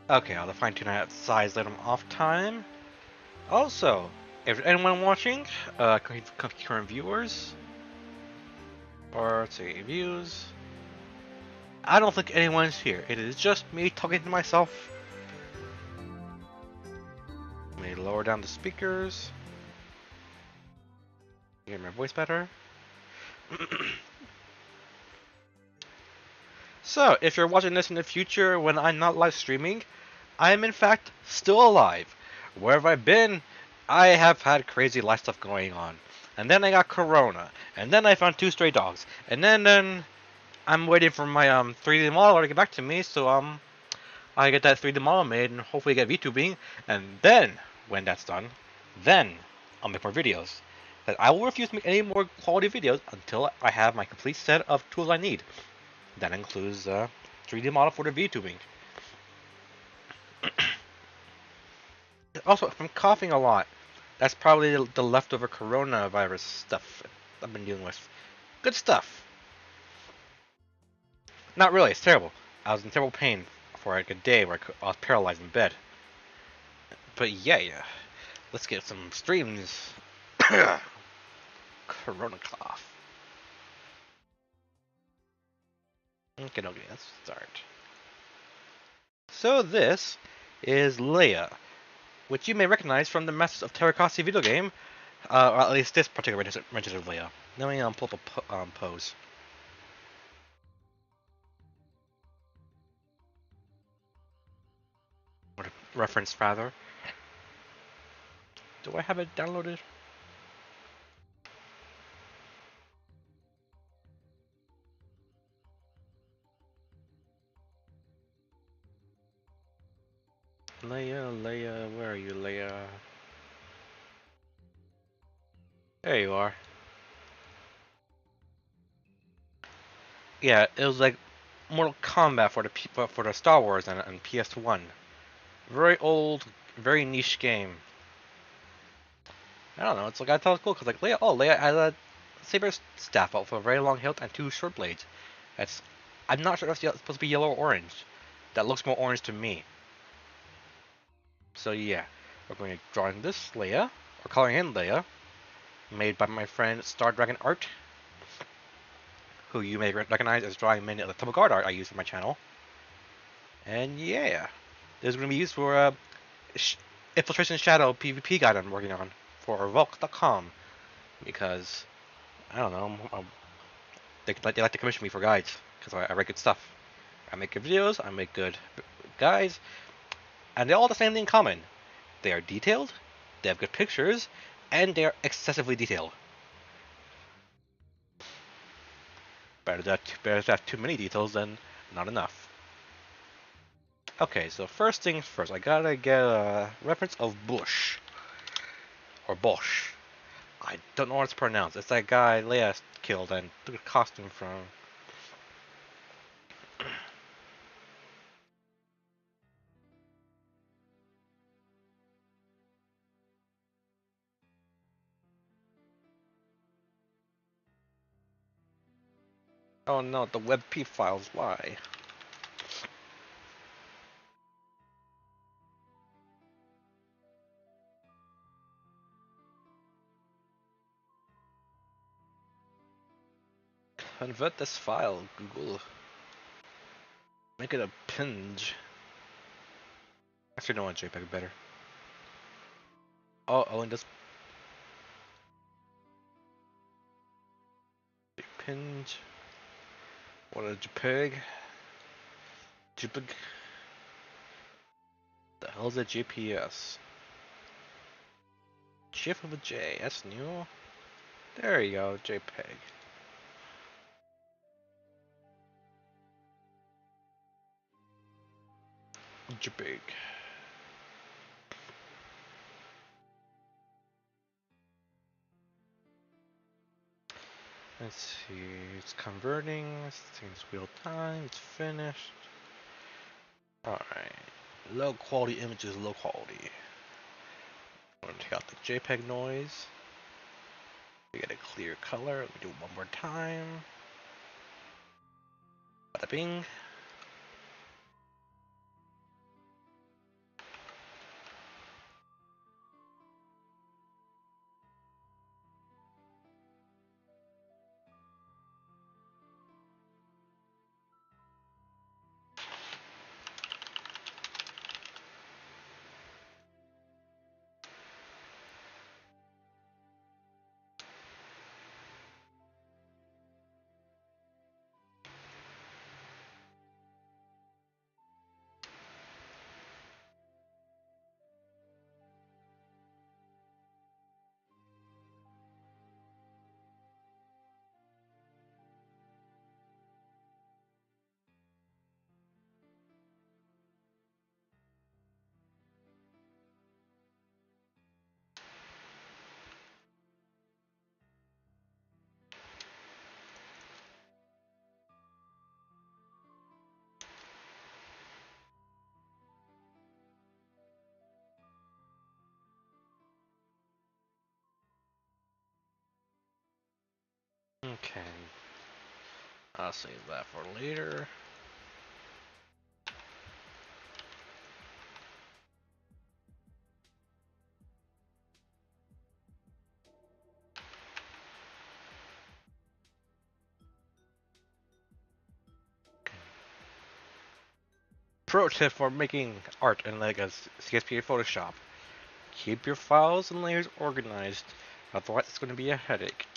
Okay, I'll fine tune that size, let them off time. Also, if anyone watching, current viewers, or let's see, views, I don't think anyone's here. It is just me talking to myself. Let me lower down the speakers. Hear my voice better. So, if you're watching this in the future when I'm not live streaming, I am in fact still alive. Wherever I've been, I have had crazy life stuff going on. And then I got corona. And then I found two stray dogs. And then I'm waiting for my 3D model to get back to me, so I get that 3D model made and hopefully get VTubing. And then when that's done, then I'll make more videos. But I will refuse to make any more quality videos until I have my complete set of tools I need. That includes 3D model for the VTubing. Also, if I'm coughing a lot, that's probably the leftover coronavirus stuff I've been dealing with. Good stuff. Not really, it's terrible. I was in terrible pain for like a day where I was paralyzed in bed. But yeah. Let's get some streams. Corona cough. Okay, let's start. So this is Leia, which you may recognize from the Masters of Teras Kasi video game, or at least this particular rendition of Leia. Let me pull up a pose. Or reference, rather. Do I have it downloaded? Leia, where are you, Leia? There you are. Yeah, it was like Mortal Kombat for the Star Wars and PS1. Very old, very niche game. I don't know. It's like I thought it was cool because like Leia has a saber staff out with a very long hilt and two short blades. That's I'm not sure if it's supposed to be yellow or orange. That looks more orange to me. So yeah, we're going to draw in this Leia or coloring in Leia, made by my friend Star Dragon Art, who you may recognize as drawing many of the Temple Guard art I use for my channel. And yeah, this is going to be used for sh Infiltration Shadow PvP guide I'm working on for Volk.com because I don't know. They like to commission me for guides because I write good stuff. I make good videos, I make good guides, and they all have the same thing in common. They are detailed, they have good pictures, and they are excessively detailed. Better to have too many details than not enough. Okay, so first things first, I gotta get a reference of Bush. Or Bosch. I don't know what it's pronounced. It's that guy Leia killed and took a costume from. Oh no, the WebP files, why? Convert this file, Google. Make it a pinge. Actually, no, I want JPEG better. Oh, and this pinge. What a JPEG. JPEG. The hell is a GPS? Shift with a J. That's new. There you go, JPEG. JPEG. Let's see, it's converting, things wheel time, it's finished. Alright, low quality images, low quality. I'm gonna take out the JPEG noise. We get a clear color, we do it one more time. Bada bing. Okay. I'll save that for later. Pro tip for making art in like a CSP Photoshop. Keep your files and layers organized, otherwise it's going to be a headache.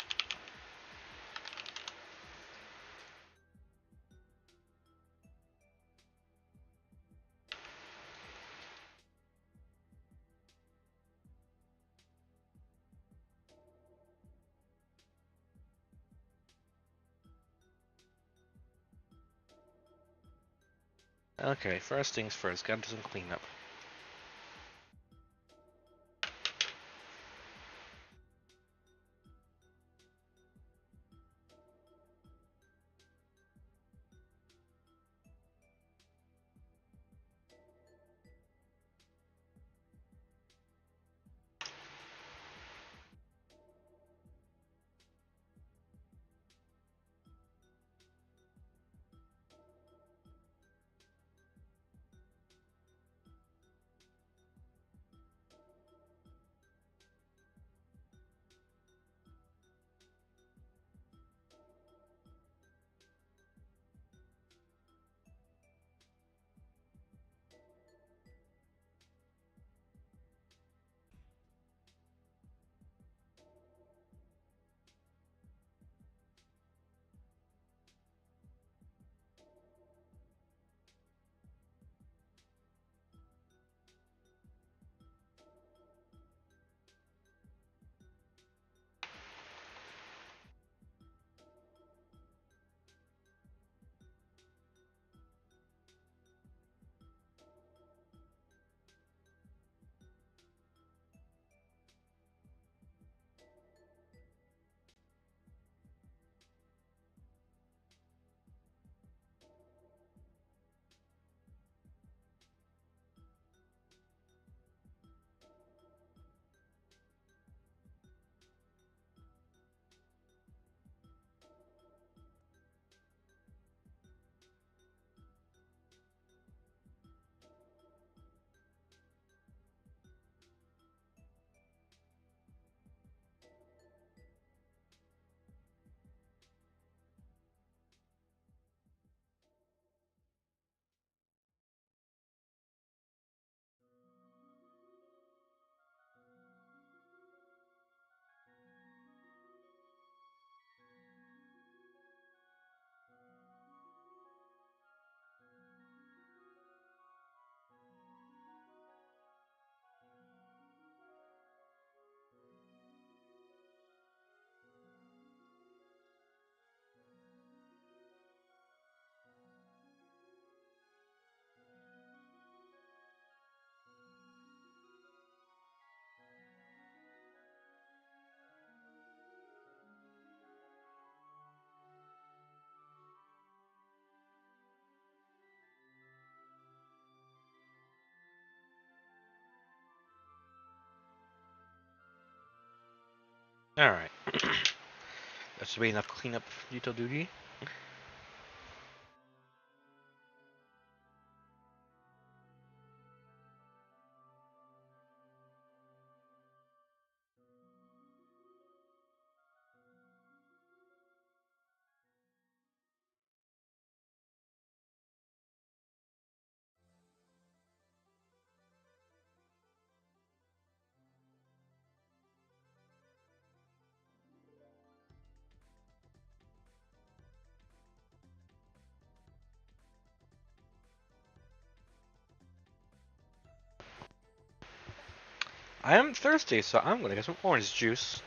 Okay, first things first, gotta do some cleanup. Alright. That should be enough cleanup detail duty. I am thirsty, so I'm gonna get some orange juice.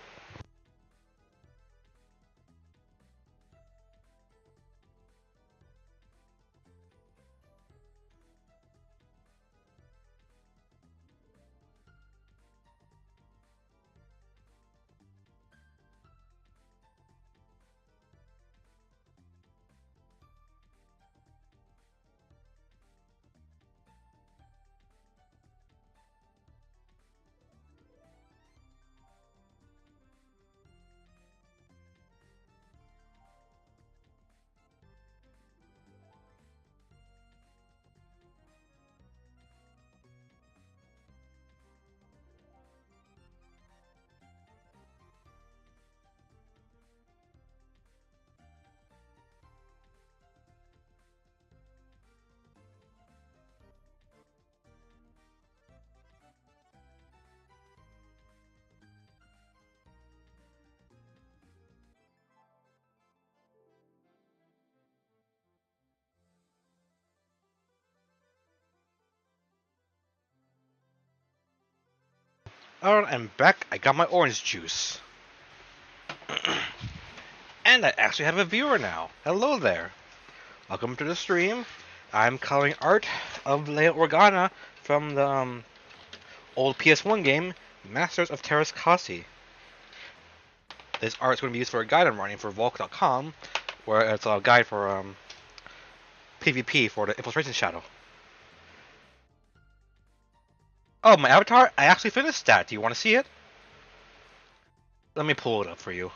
Alright, I'm back. I got my orange juice. And I actually have a viewer now. Hello there. Welcome to the stream. I'm coloring art of Leia Organa from the old PS1 game, Masters of Teras Kasi. This art is going to be used for a guide I'm writing for Volk.com, where it's a guide for PvP for the Infiltration Shadow. Oh, my avatar? I actually finished that. Do you want to see it? Let me pull it up for you.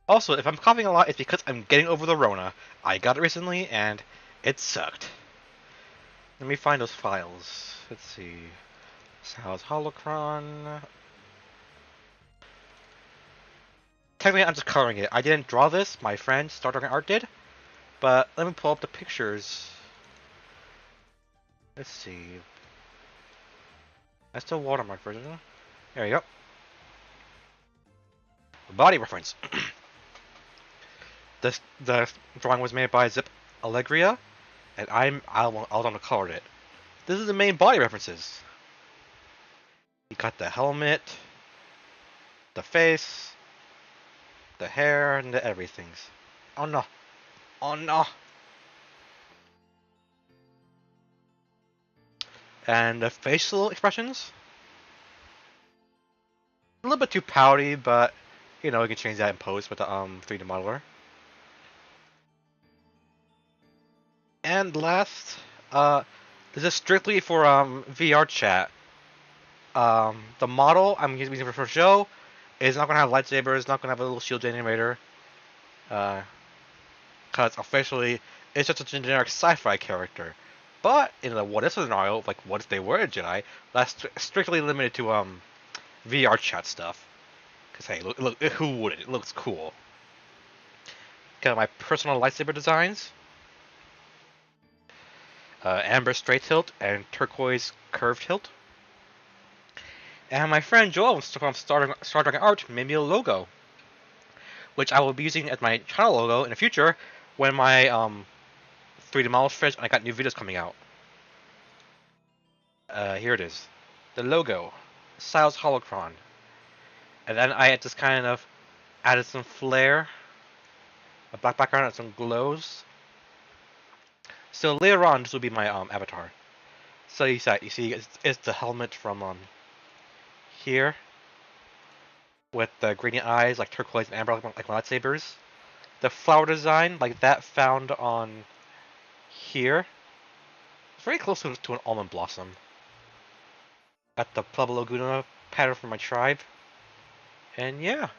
Also, if I'm coughing a lot, it's because I'm getting over the Rona. I got it recently, and it sucked. Let me find those files. Let's see. Sal's Holocron. Technically, I'm just coloring it. I didn't draw this. My friend, Star Wars Art did. But let me pull up the pictures. Let's see. That's the watermark version. There you go. Body reference. The drawing was made by Zip Allegria, and I was on the colored it. This is the main body references. You got the helmet, the face, the hair, and the everythings. Oh no. Oh no. And the facial expressions. A little bit too pouty, but you know, you can change that in post with the 3D modeler. And last, this is strictly for VR chat. The model I'm using for show is not gonna have lightsabers, not gonna have a little shield generator. Cause officially it's just a generic sci-fi character. But in the what if scenario, like what if they were a Jedi, that's strictly limited to VR chat stuff. Cause hey, look, who wouldn't? It looks cool. Got my personal lightsaber designs. Amber straight hilt and turquoise curved hilt. And my friend Joel from Star Dragon Art made me a logo, which I will be using as my channel logo in the future when my 3D models finish and I got new videos coming out. Here it is, the logo, Sal's Holocron, and then I just kind of added some flair, a black background and some glows. So later on, this will be my avatar. So you see, it's the helmet from here, with the gradient eyes like turquoise and amber like lightsabers. The flower design like that found on here. It's very close to an almond blossom. Got the Pueblo Laguna pattern from my tribe. And yeah.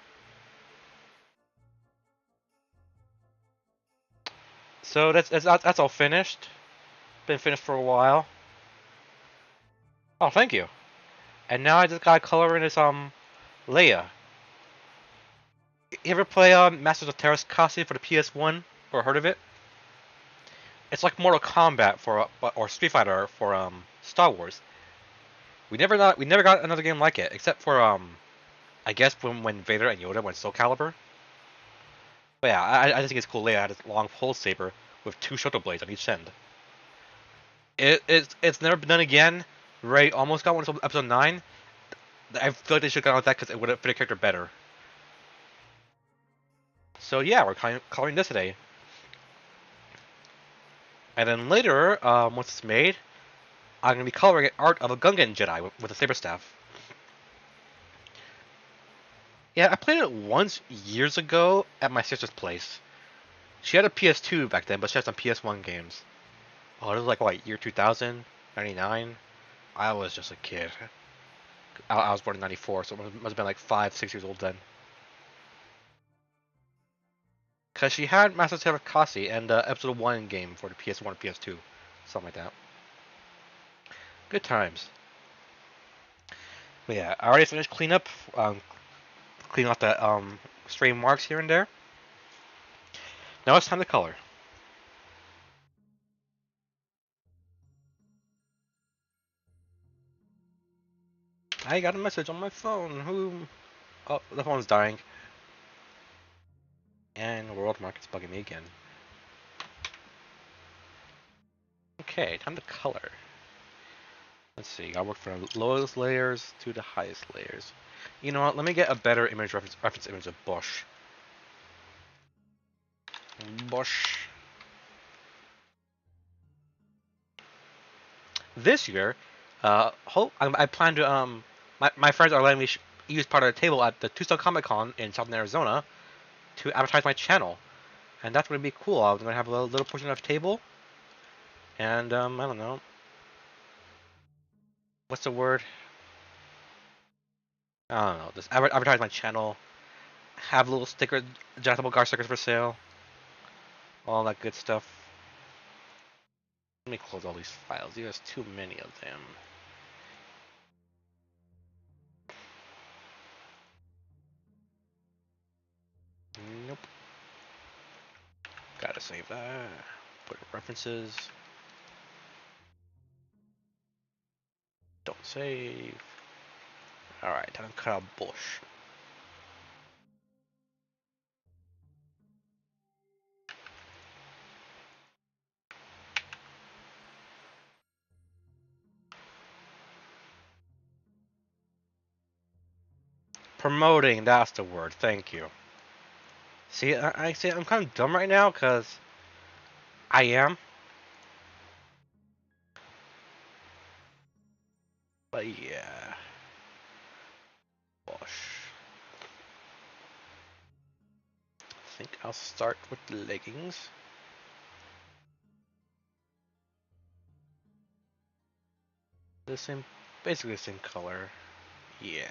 So that's all finished. Been finished for a while. Oh, thank you. And now I just gotta color in this Leia. You ever play Masters of Teras Kasi for the PS1 or heard of it? It's like Mortal Kombat for or Street Fighter for Star Wars. We never got another game like it except for I guess when Vader and Yoda went Soul Calibur. But yeah, I just think it's cool. Leia had this long pulse saber with 2 shoto blades on each end. It's never been done again. Rey almost got one until episode 9. I feel like they should have gone with that because it would have fit a character better. So yeah, we're coloring this today. And then later, once it's made, I'm going to be coloring art of a Gungan Jedi with a saber staff. Yeah, I played it once years ago at my sister's place. She had a PS2 back then, but she had some PS1 games. Oh, this was like, what, year 2000? 99? I was just a kid. I was born in 94, so it must have been like 5, 6 years old then. Because she had Masters of Teras Kasi and Episode 1 game for the PS1 and PS2. Something like that. Good times. But yeah, I already finished cleanup. Cleaning off the stray marks here and there. Now it's time to color. I got a message on my phone. Who? Oh, the phone's dying. And World Market's bugging me again. Okay, time to color. Let's see, I work from the lowest layers to the highest layers. You know what, let me get a better image reference image of Bush. Bush. This year, I plan to, my friends are letting me use part of the table at the Tucson Comic Con in Southern Arizona to advertise my channel. And that's going to be cool. I'm going to have a little portion of the table. And, I don't know. What's the word? I don't know. Just advertise my channel. Have little adjustable guard stickers for sale. All that good stuff. Let me close all these files. There's too many of them. Nope. Gotta save that. Put references. Don't save. Alright, time to cut out Bush. Promoting, that's the word. Thank you. See, I see. I'm kind of dumb right now because I am. But yeah, Bush. I think I'll start with the leggings. The same, basically the same color. Yeah.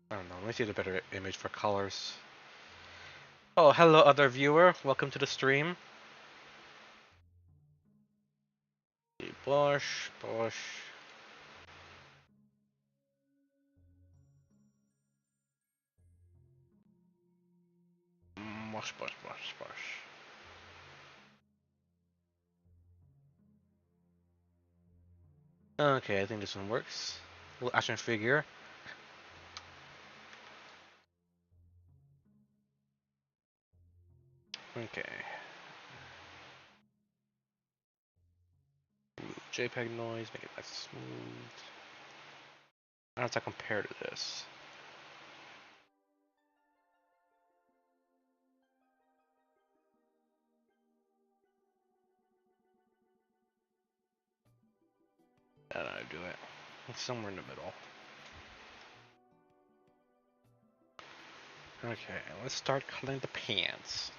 I don't know. Let me see the better image for colors. Oh, hello, other viewer. Welcome to the stream. Bush, Bush. Bush, Bush, Bush, Bush. Okay, I think this one works. Little action figure. Okay. JPEG noise, make it less smooth. How does that compare to this? How do I do it? It's somewhere in the middle. Okay, let's start coloring the pants.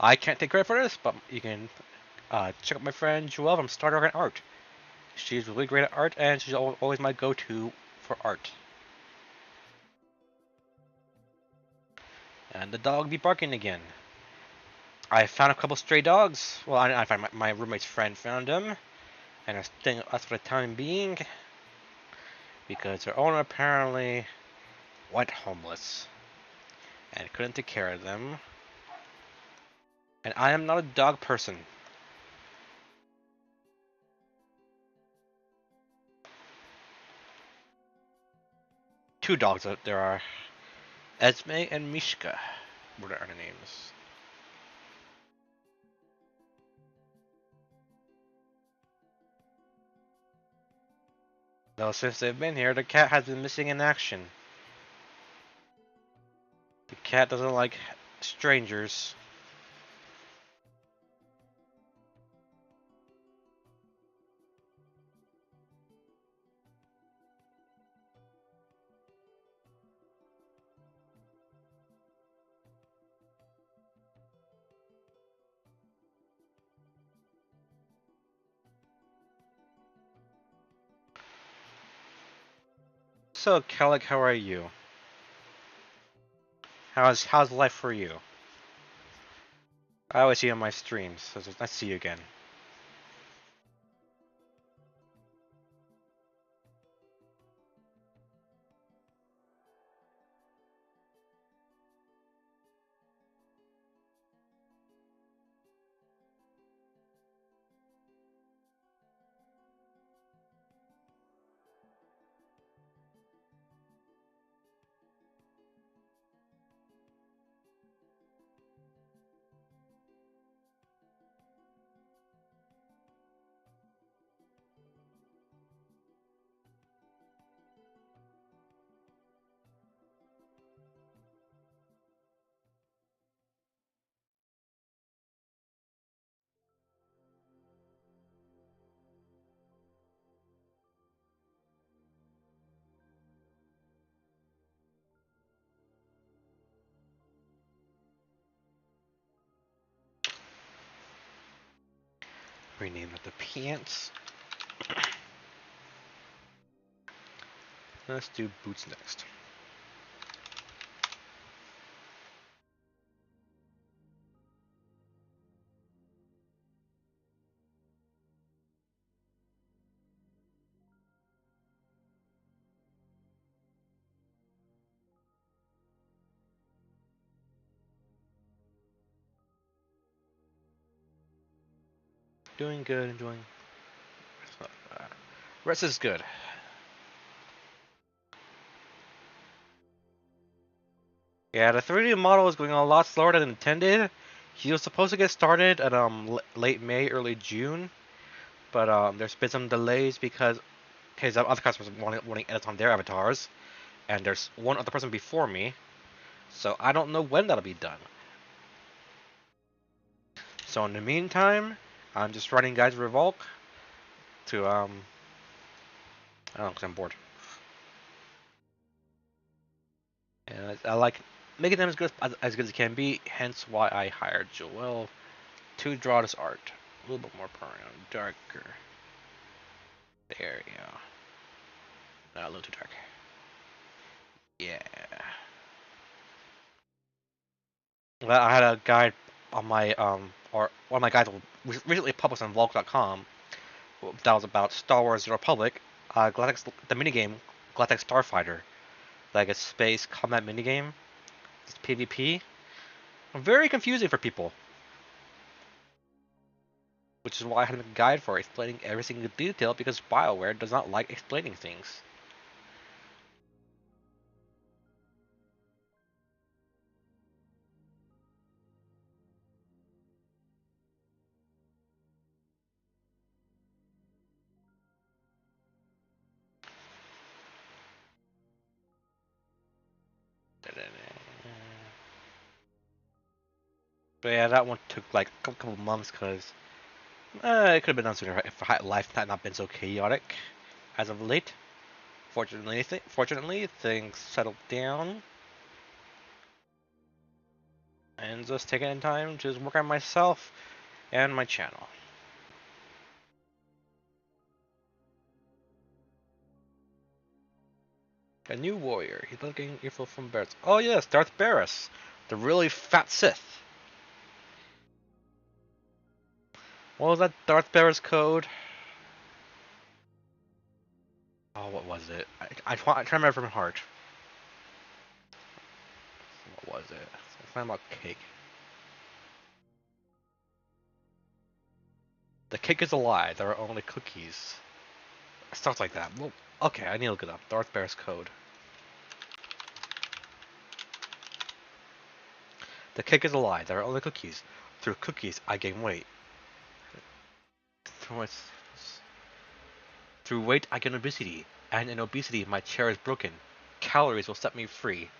I can't take credit for this, but you can check out my friend Joelle from Star Wars Art. She's really great at art, and she's always my go-to for art. And the dog be barking again. I found a couple stray dogs. Well, I found my roommate's friend found them, and I think that's for the time being, because their owner apparently went homeless and couldn't take care of them. And I am not a dog person. Two dogs out there are. Esme and Mishka were their names. Though since they've been here, the cat has been missing in action. The cat doesn't like strangers. So, Kellic, how are you? How's life for you? I always see you on my streams, so it's nice to see you again. Rename it the pants. Let's do boots next. Doing good, enjoying. Rest is good. Yeah, the 3D model is going a lot slower than intended. He was supposed to get started at late May, early June, but there's been some delays because his other customers wanting edits on their avatars, and there's one other person before me, so I don't know when that'll be done. So in the meantime, I'm just writing Guides of Revolt to I don't know, 'cause I'm bored. And I like making them as good as it can be, hence why I hired Joel to draw this art. A little bit more permanent, darker. There you go. Not a little too dark. Yeah. Well, I had a guide on my or one of my guides was recently published on Vulk.com that was about Star Wars: The Republic, the minigame Galactic Starfighter, like a space combat minigame. It's PvP. Very confusing for people, which is why I had a guide for explaining every single detail because BioWare does not like explaining things. But yeah, that one took like a couple months because it could have been done sooner if life had not been so chaotic as of late. Fortunately, things settled down, and just taking time to just work on myself and my channel. A new warrior. He's looking earful from Barret's. Oh yes, Darth Barris, the really fat Sith. What was that Darth Barris code? Oh, what was it? I try to remember from heart. What was it? Something about cake. The cake is a lie. There are only cookies. Stuff like that. Well, okay, I need to look it up. Darth Barris code. The cake is a lie. There are only cookies. Through cookies, I gain weight. Through, through weight, I gain obesity. And in obesity, my chair is broken. Calories will set me free.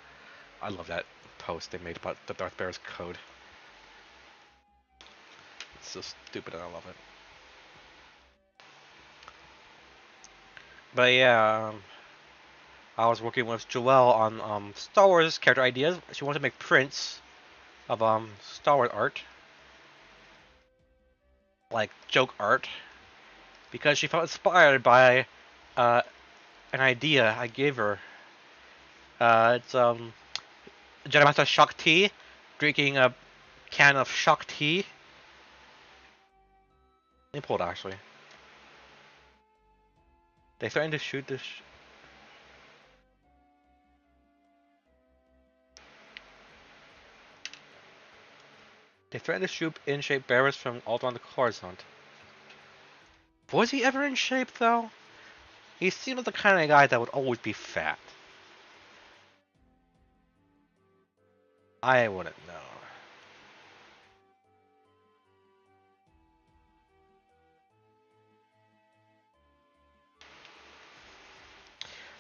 I love that post they made about the Darth Barris code. It's so stupid and I love it. But yeah, I was working with Joelle on Star Wars character ideas. She wanted to make prints of Star Wars art, like joke art, because she felt inspired by uh, an idea I gave her. It's Jedi Master Shock Tea drinking a can of Shock Tea. Let me pull it actually. They threatened to shoot this. They threatened to shoot in-shape bearers from all around the Coruscant. Was he ever in shape though? He seemed like the kind of guy that would always be fat. I wouldn't know.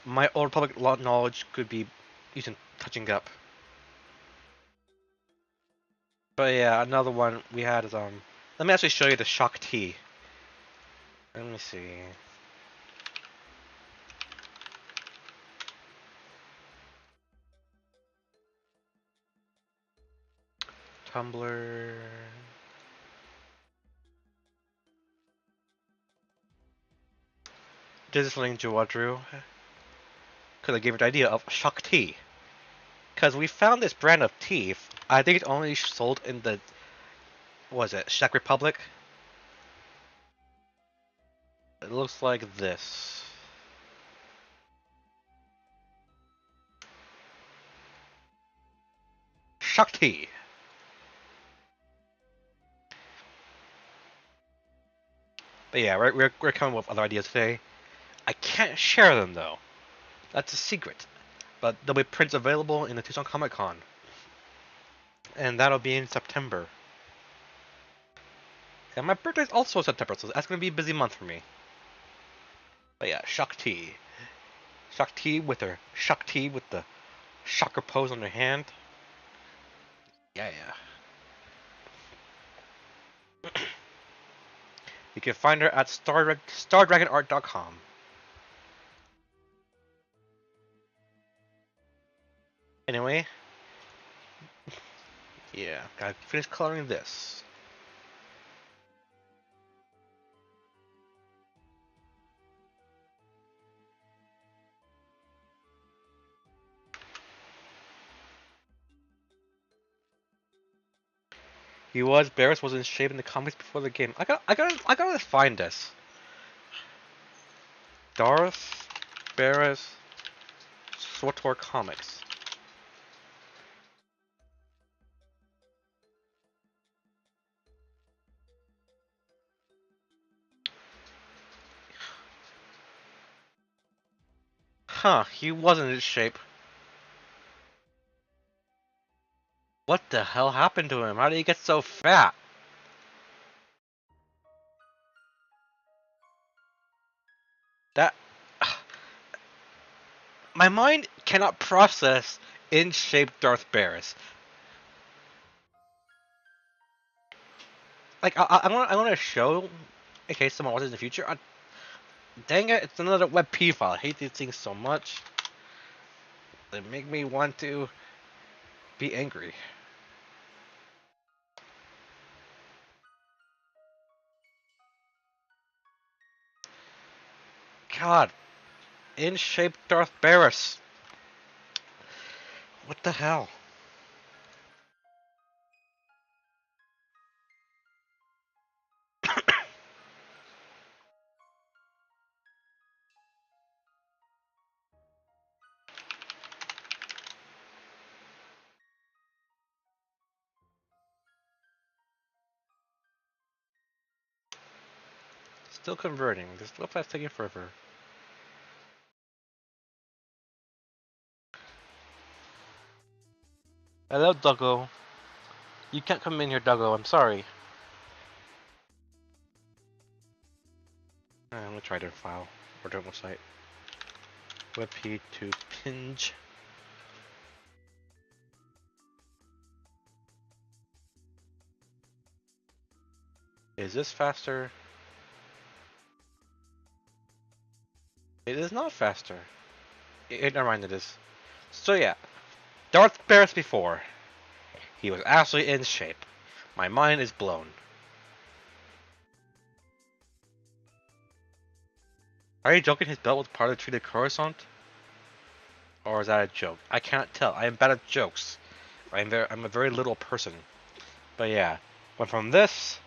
My old public knowledge could be using touching up. But yeah, another one we had is let me actually show you the Shock Tea. Let me see. Tumblr. This is something Joa drew. Because I gave it the idea of shock tea. Because we found this brand of tea. I think it's only sold in the, what was it, Czech Republic? It looks like this. Shock tea. But yeah, we're coming with other ideas today. I can't share them though. That's a secret. But there'll be prints available in the Tucson Comic Con. And that'll be in September. And my birthday's also September, so that's gonna be a busy month for me. But yeah, shock tea. Shock tea with the shocker pose on her hand. Yeah. You can find her at stardragonart.com. Anyway, yeah, gotta finish coloring this. Barris was in shape in the comics before the game. I gotta find this. Darth Barris SWTOR comics. Huh, he wasn't in shape. What the hell happened to him? How did he get so fat? That... My mind cannot process in-shape Darth Barris. Like, I want to show, in case someone watches in the future. Dang it, it's another WebP file. I hate these things so much. They make me want to be angry. God, in-shape Darth Barris. What the hell? Still converting. This website's taking forever. Hello, Doggo. You can't come in here, Doggo. I'm sorry. I'm gonna try their file or their website. WebP to Pinge. Is this faster? It is not faster. Never mind, it is. So yeah, Darth Barris before. He was absolutely in shape. My mind is blown. Are you joking? His belt was part of the treated croissant? Or is that a joke? I can't tell. I am bad at jokes. I'm a very little person. But yeah, went from this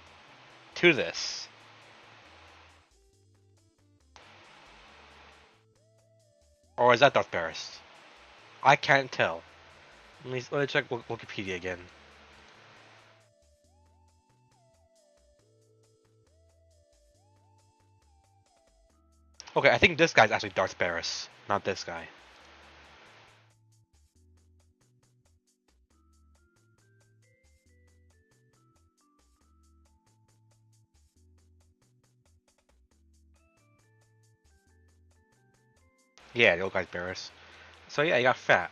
to this. Or is that Darth Barris? I can't tell. Let me check Wikipedia again. Okay, I think this guy's actually Darth Barris, not this guy. Yeah, the old guy's Barris. So yeah, he got fat.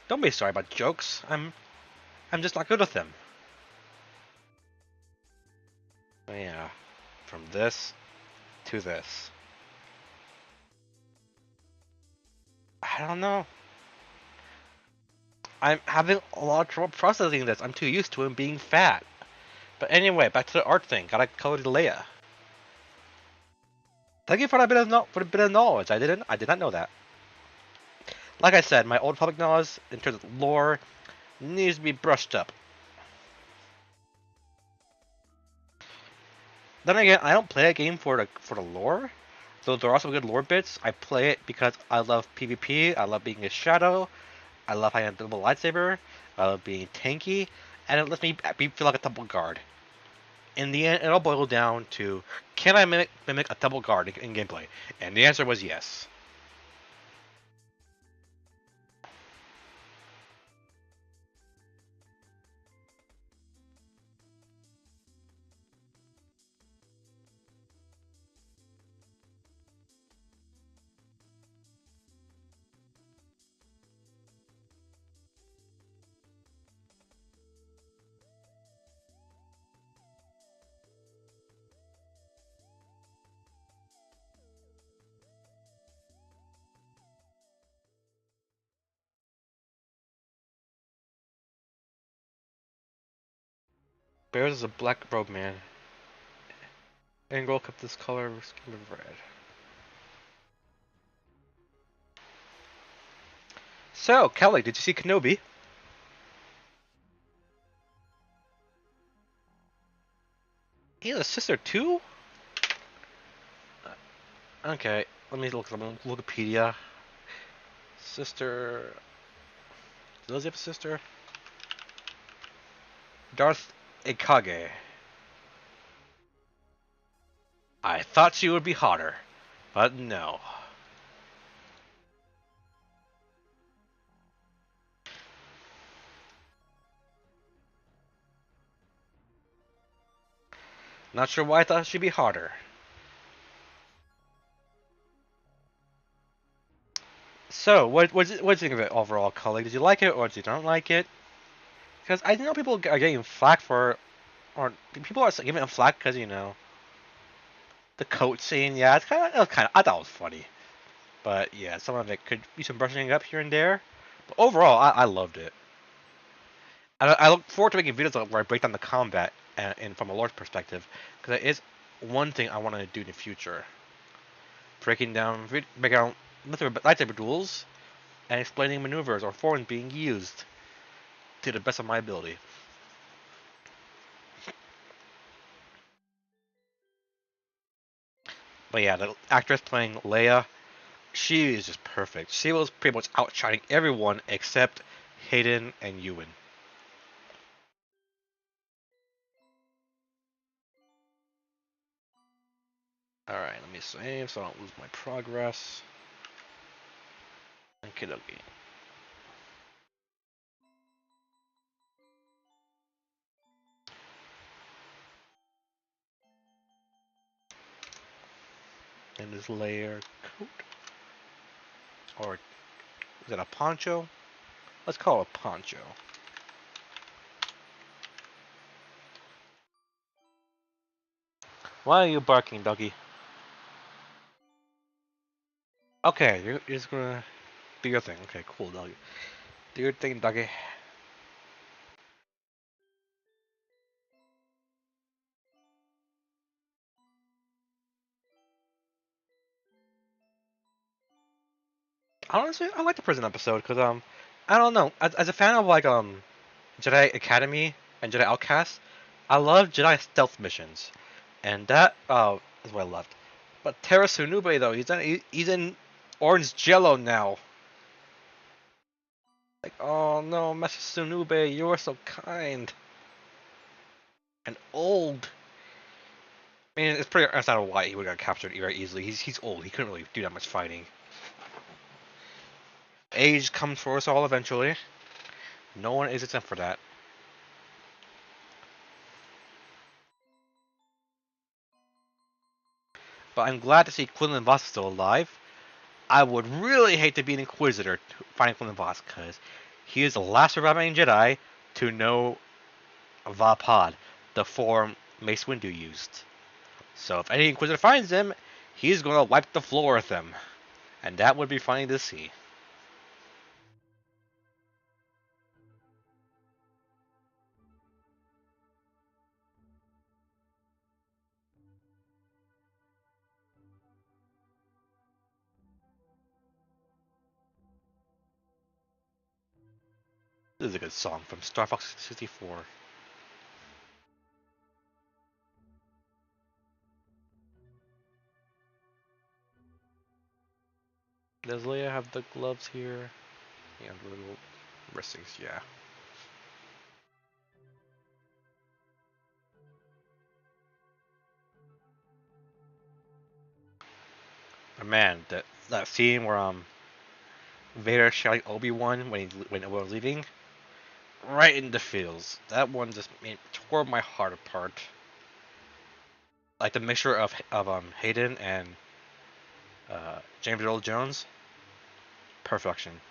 Don't be sorry about jokes. I'm just not good with them. So yeah, from this to this. I don't know. I'm having a lot of trouble processing this. I'm too used to him being fat. But anyway, back to the art thing. Gotta color Leia. Thank you for that bit of for the bit of knowledge. I did not know that. Like I said, my old public knowledge in terms of lore needs to be brushed up. Then again, I don't play a game for the lore. Though there are some good lore bits. I play it because I love PvP. I love being a shadow. I love having a double lightsaber. I love being tanky, and it lets me feel like a double guard. In the end, it all boiled down to, can I mimic a double guard in gameplay? And the answer was yes. Bears is a black robe man. Angle kept this color skin of red. So, Kelly, did you see Kenobi? He has a sister too? Okay, let me look at Wikipedia. Sister. Does he have a sister? Darth Ikage. I thought she would be hotter, but no. Not sure why I thought she'd be hotter. So, what do you think of it overall, Cully? Did you like it or did you not like it? Because I know people are getting flack for, or people are giving it flack because, you know, the coat scene. Yeah, I thought it was funny. But yeah, some of it could be some brushing up here and there. But overall, I loved it. I look forward to making videos where I break down the combat and from a lore perspective, because it is one thing I want to do in the future. Breaking down, breaking down lightsaber duels, and explaining maneuvers or forms being used to the best of my ability. But yeah, the actress playing Leia, she is just perfect. She was pretty much outshining everyone except Hayden and Ewan. Alright, let me save so I don't lose my progress. Okie dokie. And this layer coat. Or is it a poncho? Let's call it a poncho. Why are you barking, doggy? Okay, you're just gonna do your thing. Okay, cool, doggy. Do your thing, doggy. Honestly, I like the prison episode because I don't know. As a fan of like Jedi Academy and Jedi Outcast, I love Jedi stealth missions, and that is what I loved. But Terra Sunube though, he's in Orange Jello now. Like, oh no, Master Sunube, you were so kind and old. I mean, it's pretty understandable why he would have got captured very easily. He's old. He couldn't really do that much fighting. Age comes for us all eventually. No one is exempt for that. But I'm glad to see Quinlan Voss still alive. I would really hate to be an Inquisitor finding Quinlan Voss, because he is the last surviving Jedi to know Vapod, the form Mace Windu used. So if any Inquisitor finds him, he's going to wipe the floor with them. And that would be funny to see. is a good song from Star Fox 64. Does Leia have the gloves here? Yeah, the little wristings, yeah. But man, that scene where Vader shouting Obi-Wan when Obi-Wan was leaving, right in the feels. That one just tore my heart apart. Like the mixture of Hayden and James Earl Jones, perfection.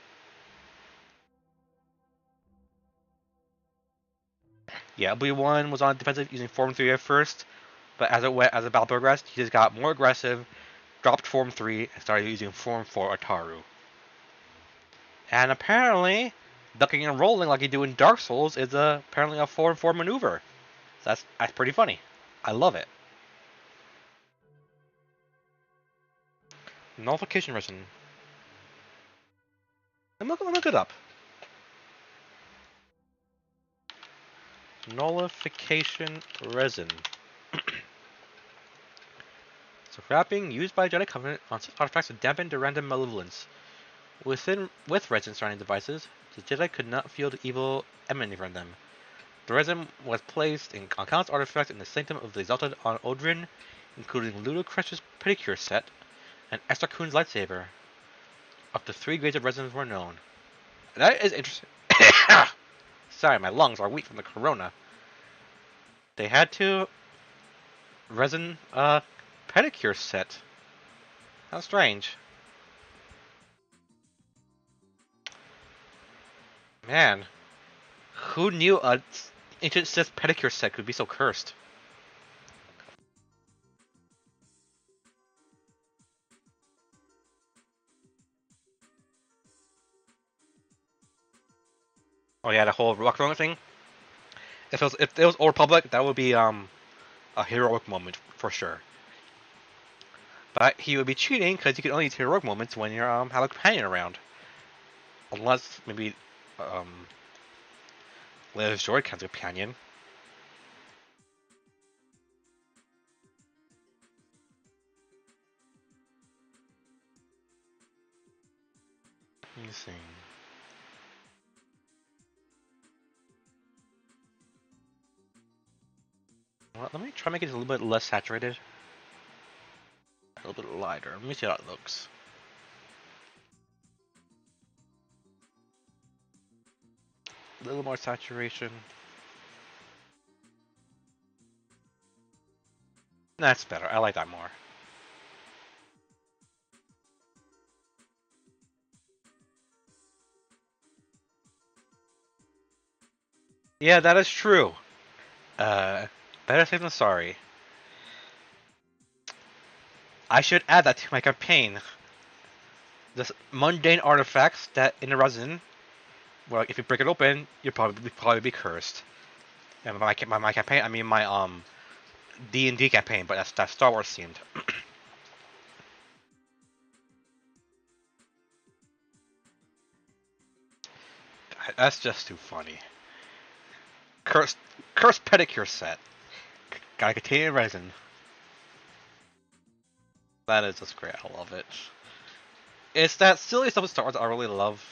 Yeah, Obi-Wan was on defensive using Form 3 at first, but as the battle progressed, he just got more aggressive, dropped Form 3, and started using Form 4 Ataru. And apparently, ducking and rolling like you do in Dark Souls is apparently a Form 4 maneuver. So that's pretty funny. I love it. Nullification resin. Let me look it up. Nullification resin. So wrapping used by Jedi Covenant on such artifacts to dampen the random malevolence. With resin surrounding devices, the Jedi could not feel the evil emanating from them. The resin was placed on countless artifacts in the sanctum of the Exalted on Odrin, including Ludocrest's pedicure set and Esther Kuhn's lightsaber. Up to 3 grades of resins were known. That is interesting. Sorry, my lungs are weak from the corona. They had to resin pedicure set. How strange. Man, who knew a ancient Sith pedicure set could be so cursed? Oh yeah, the whole rock throwing thing. If it was Old Republic, that would be a heroic moment for sure. But he would be cheating because you can only use heroic moments when you have a companion around, unless maybe um Leia's droid counts a companion. Let me see. Well, let me try to make it a little bit less saturated, a little bit lighter. Let me see how it looks. A little more saturation. That's better. I like that more. Yeah, that is true. Uh, Better safe than sorry. I should add that to my campaign. Just mundane artifacts that in the resin, well, if you break it open, you'll probably be cursed. And my campaign, I mean my D&D campaign, but that's Star Wars themed. That's just too funny. Cursed, cursed pedicure set. Gotta contain resin. That is just great. I love it. It's that silly stuff in Star Wars I really love.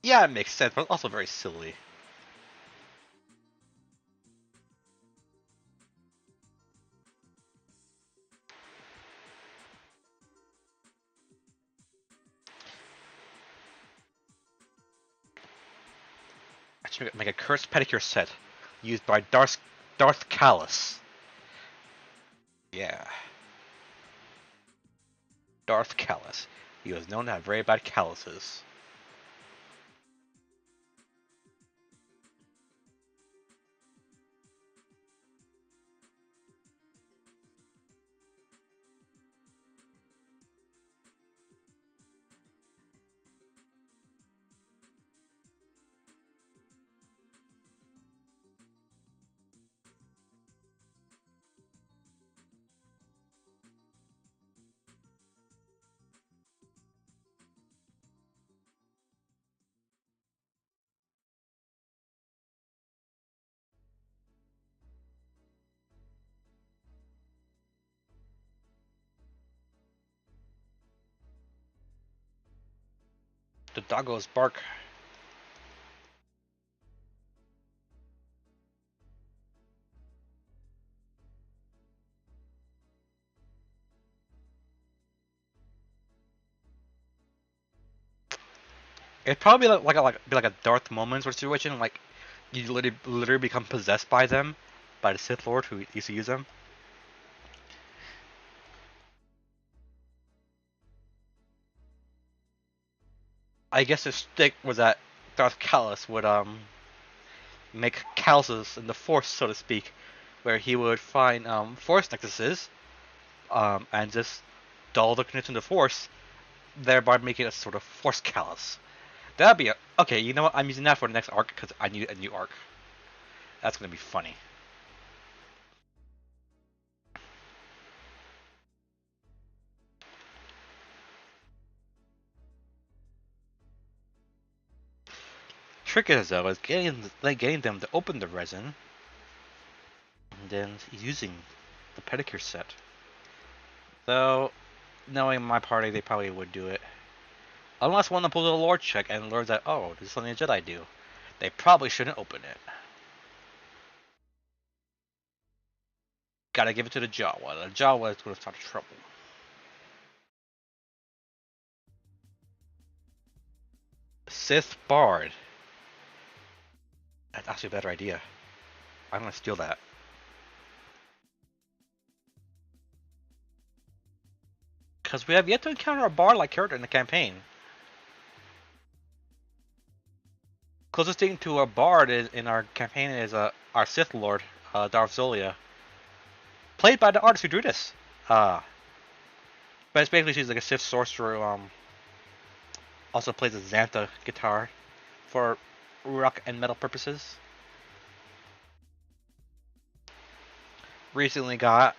Yeah, it makes sense, but also very silly. I should make a cursed pedicure set used by Darth Callus. Yeah, Darth Callus. He was known to have very bad calluses. The doggos bark. It'd probably be like a Darth moment sort of situation. Like you literally become possessed by them, by the Sith Lord who used to use them. I guess the stick was that Darth Callus would make calluses in the Force, so to speak, where he would find Force nexuses and just dull the connection to the Force, thereby making a sort of Force callus. That'd be okay. You know what? I'm using that for the next arc because I need a new arc. That's gonna be funny. Trick is though is getting them to open the resin and then using the pedicure set. Though, knowing my party, they probably would do it. Unless one of them pulls a lore check and learns that, oh, this is something a Jedi do. They probably shouldn't open it. Gotta give it to the Jawa. The Jawa is gonna start trouble. Sith Bard. That's actually a better idea. I'm gonna steal that. Because we have yet to encounter a bard-like character in the campaign. Closest thing to a bard in our campaign is our Sith Lord, Darth Zolia. Played by the artist who drew this. But it's basically she's like a Sith sorcerer who also plays a Xantha guitar for rock and metal purposes. Recently got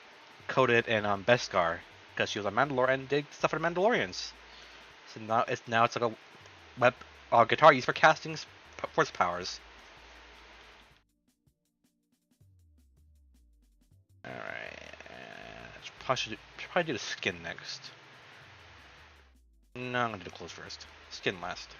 coded in Beskar because she was a Mandalorian and did stuff for the Mandalorians. So now it's like a web guitar used for casting force powers. Alright. Should probably do the skin next. No, I'm gonna do the clothes first. Skin last.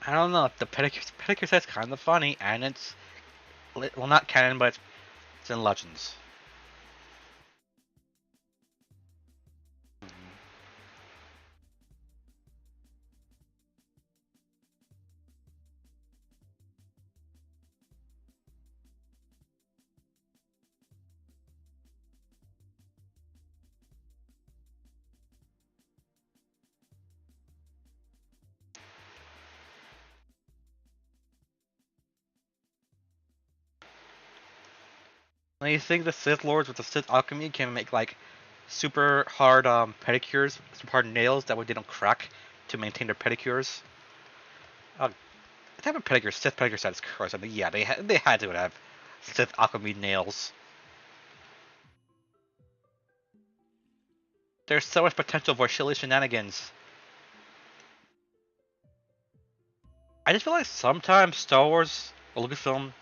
I don't know. The pedicure set's kind of funny, and it's well not canon, but it's in Legends. Now you think the Sith Lords with the Sith alchemy can make like super hard pedicures, super hard nails that way they don't crack to maintain their pedicures? The type of pedicure Sith pedicure set is cursed. I mean, yeah, they had to have Sith alchemy nails. There's so much potential for silly shenanigans. I just feel like sometimes Star Wars or Lucasfilm,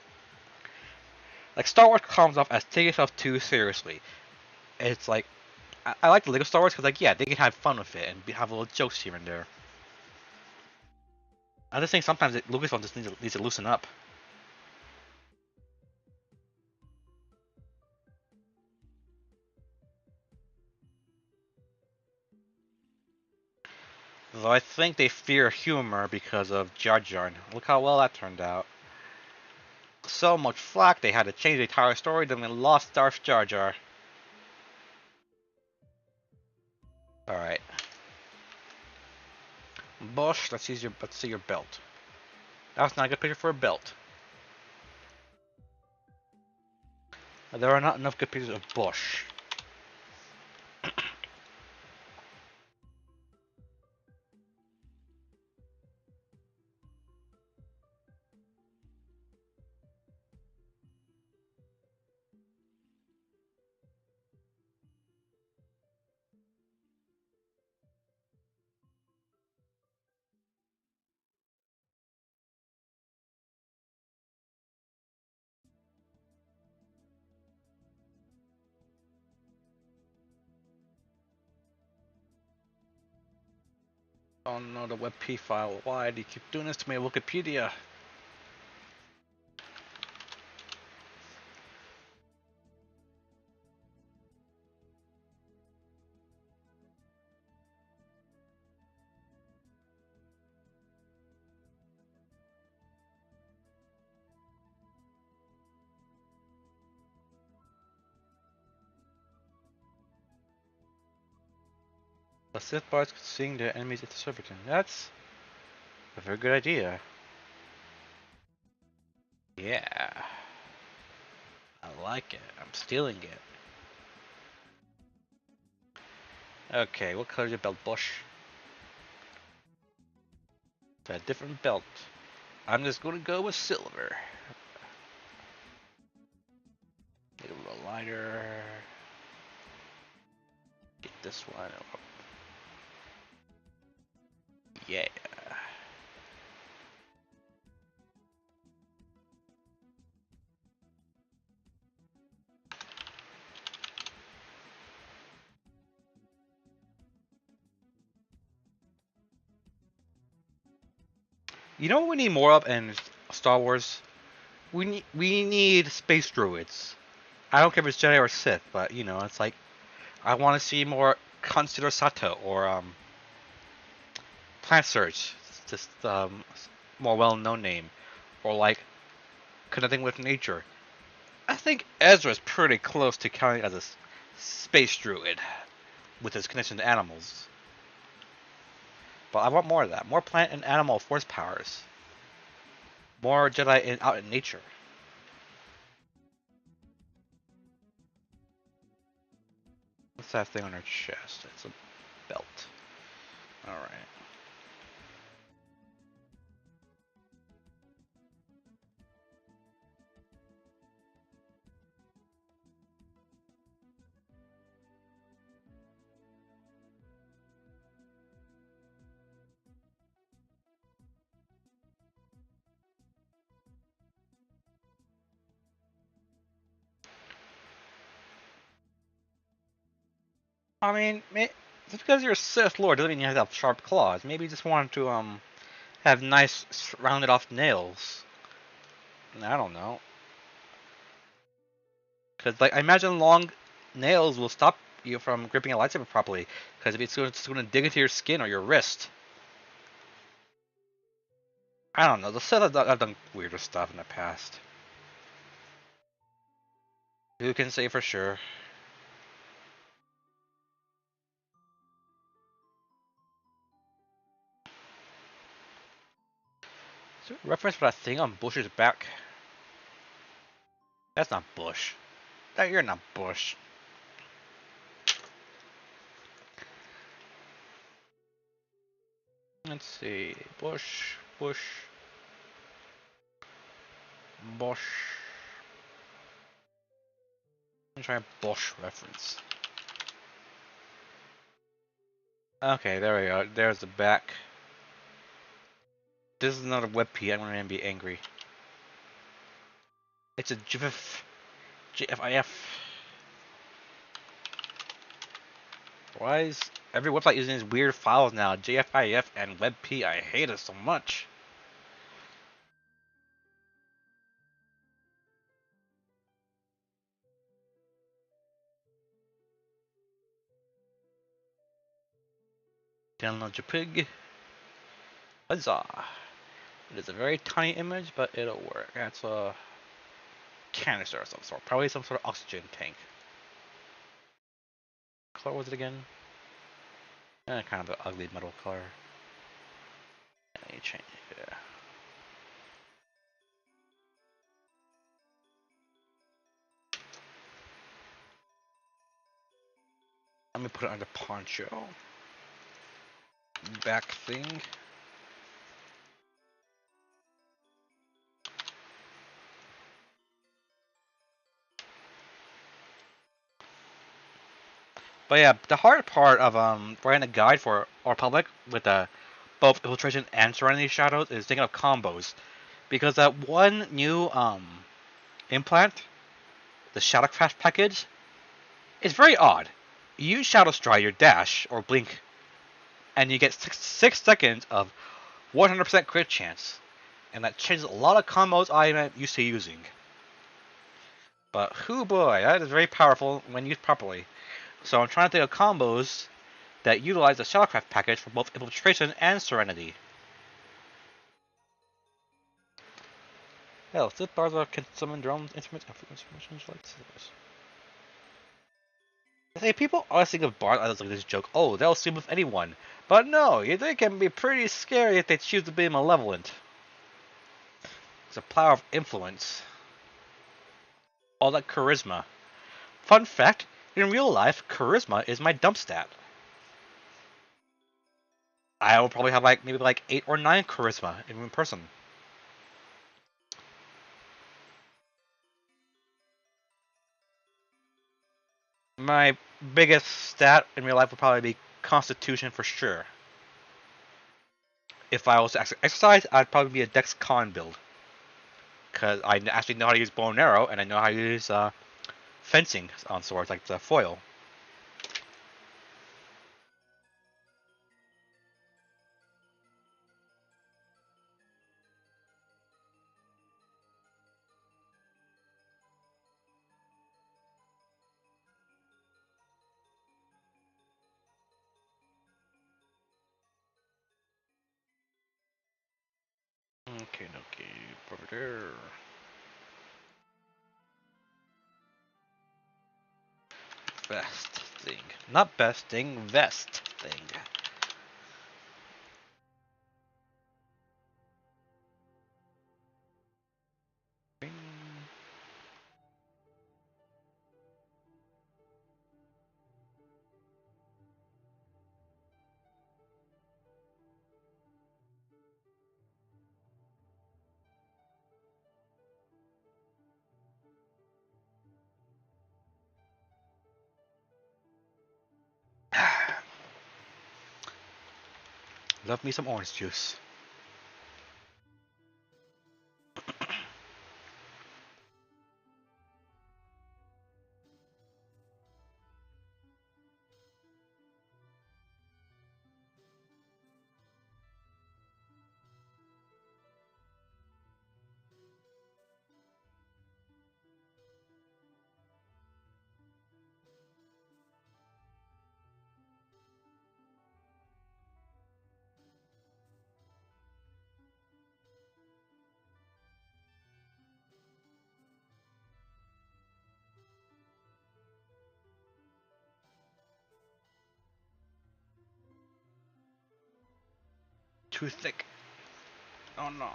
like Star Wars comes off as taking itself too seriously. It's like I like the Lego Star Wars because like yeah, they can have fun with it and have little jokes here and there. I just think sometimes Lucasfilm just needs to loosen up. Though I think they fear humor because of Jar Jar. Look how well that turned out. So much flack they had to change the entire story, then we lost Darth Jar Jar. Alright. Bush, let's see your belt. That's not a good picture for a belt. There are not enough good pictures of Bush. Oh no, the WebP file. Why do you keep doing this to me, Wikipedia? The Sith bars seeing their enemies at the Surbiton. That's a very good idea. Yeah. I like it. I'm stealing it. Okay, what color is your belt, Bush? It's a different belt. I'm just gonna go with silver. Get a little lighter. Get this one. Yeah. You know what we need more of in Star Wars? We need space droids. I don't care if it's Jedi or Sith, but you know, it's like I want to see more Consider Sato or Plant Search, just more well-known name, or like connecting with nature. I think Ezra's pretty close to counting as a space druid with his connection to animals. But I want more of that, more plant and animal force powers, more out in nature. What's that thing on her chest? It's a belt. All right. I mean, just because you're a Sith Lord doesn't mean you have to have sharp claws. Maybe you just want to have nice rounded off nails. I don't know. Because like I imagine long nails will stop you from gripping a lightsaber properly. Because if it's going to dig into your skin or your wrist. I don't know. The Sith have done weirder stuff in the past. Who can say for sure? Is there a reference for that thing on Bush's back? That's not Bush. That you're not Bush. Let's see. Bush. Bosch. I'm try a Bosch reference. Okay, there we go. There's the back. This is not a WebP. I'm gonna be angry. It's a GIF. GFIF. Why is every website using these weird files now? GFIF and WebP. I hate it so much. Download your pig. Huzzah! It is a very tiny image, but it'll work. That's a canister of some sort. Probably some sort of oxygen tank. What color was it again? Kind of an ugly metal color. Let me change it. Yeah. Let me put it under poncho. Back thing. But yeah, the hard part of writing a guide for our public with both infiltration and serenity shadows is thinking of combos, because that one new implant, the Shadow Crash package, is very odd. You use Shadow Stride, your dash or blink, and you get 6 seconds of 100% crit chance, and that changes a lot of combos I am used to using. But hoo boy, that is very powerful when used properly. So I'm trying to think of combos that utilize the Shuttlecraft package for both Infiltration and Serenity. Hell, Sith Barza can summon their own instruments and information like this. Hey, people always think of Bards as like this joke, oh, they'll sleep with anyone. But no, they can be pretty scary if they choose to be malevolent. It's a power of influence. All that charisma. Fun fact, in real life, charisma is my dump stat. I will probably have maybe 8 or 9 charisma in person. My biggest stat in real life would probably be Constitution for sure. If I was to exercise, I'd probably be a Dex Con build. Because I actually know how to use bow and arrow, and I know how to use fencing on swords, like the foil. Okay, over there. Vest thing. Not best thing, vest thing. Bing. Love me some orange juice. Too thick. Oh no.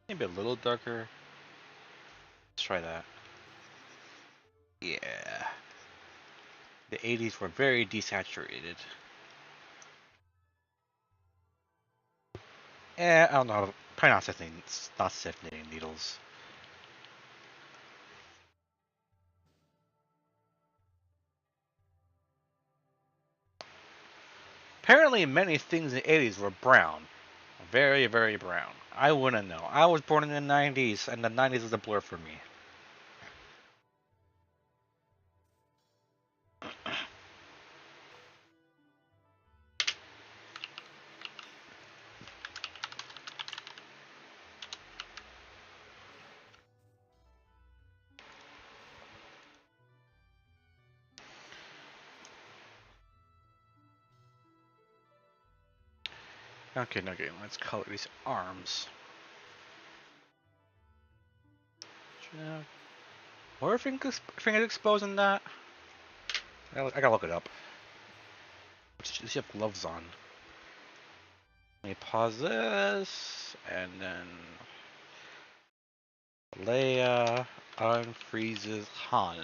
Maybe a little darker. Let's try that. Yeah. The 80s were very desaturated. I don't know. Probably not sifting. It's not sifting needles. Apparently, many things in the 80s were brown. Very, very brown. I wouldn't know. I was born in the 90s, and the 90s is a blur for me. Okay, let's color these arms. What are fingers exposed in that? I gotta look it up. Does she have gloves on? Let me pause this, and then Leia unfreezes Han.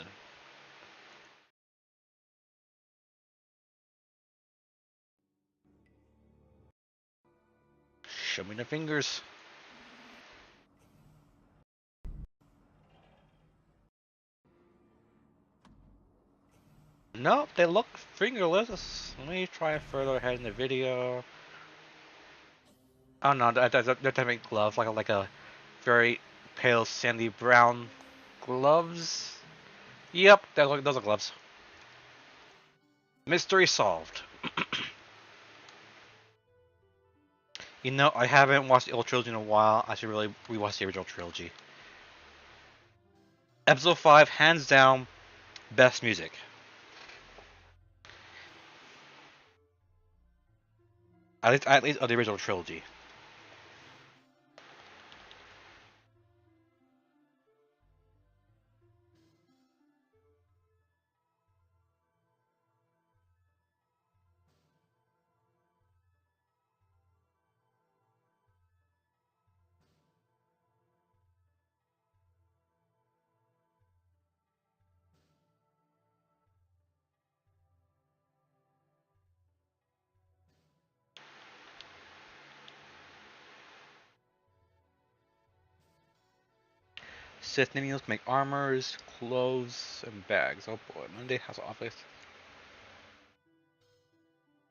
Show me the fingers. Nope, they look fingerless. Let me try further ahead in the video. Oh no, they're having gloves, like a very pale sandy brown gloves. Yep, those are gloves. Mystery solved. You know, I haven't watched the old trilogy in a while. I should really rewatch the original trilogy. Episode 5, hands down, best music. At least of the original trilogy. Sith minions make armors, clothes, and bags. Oh boy, Monday has office.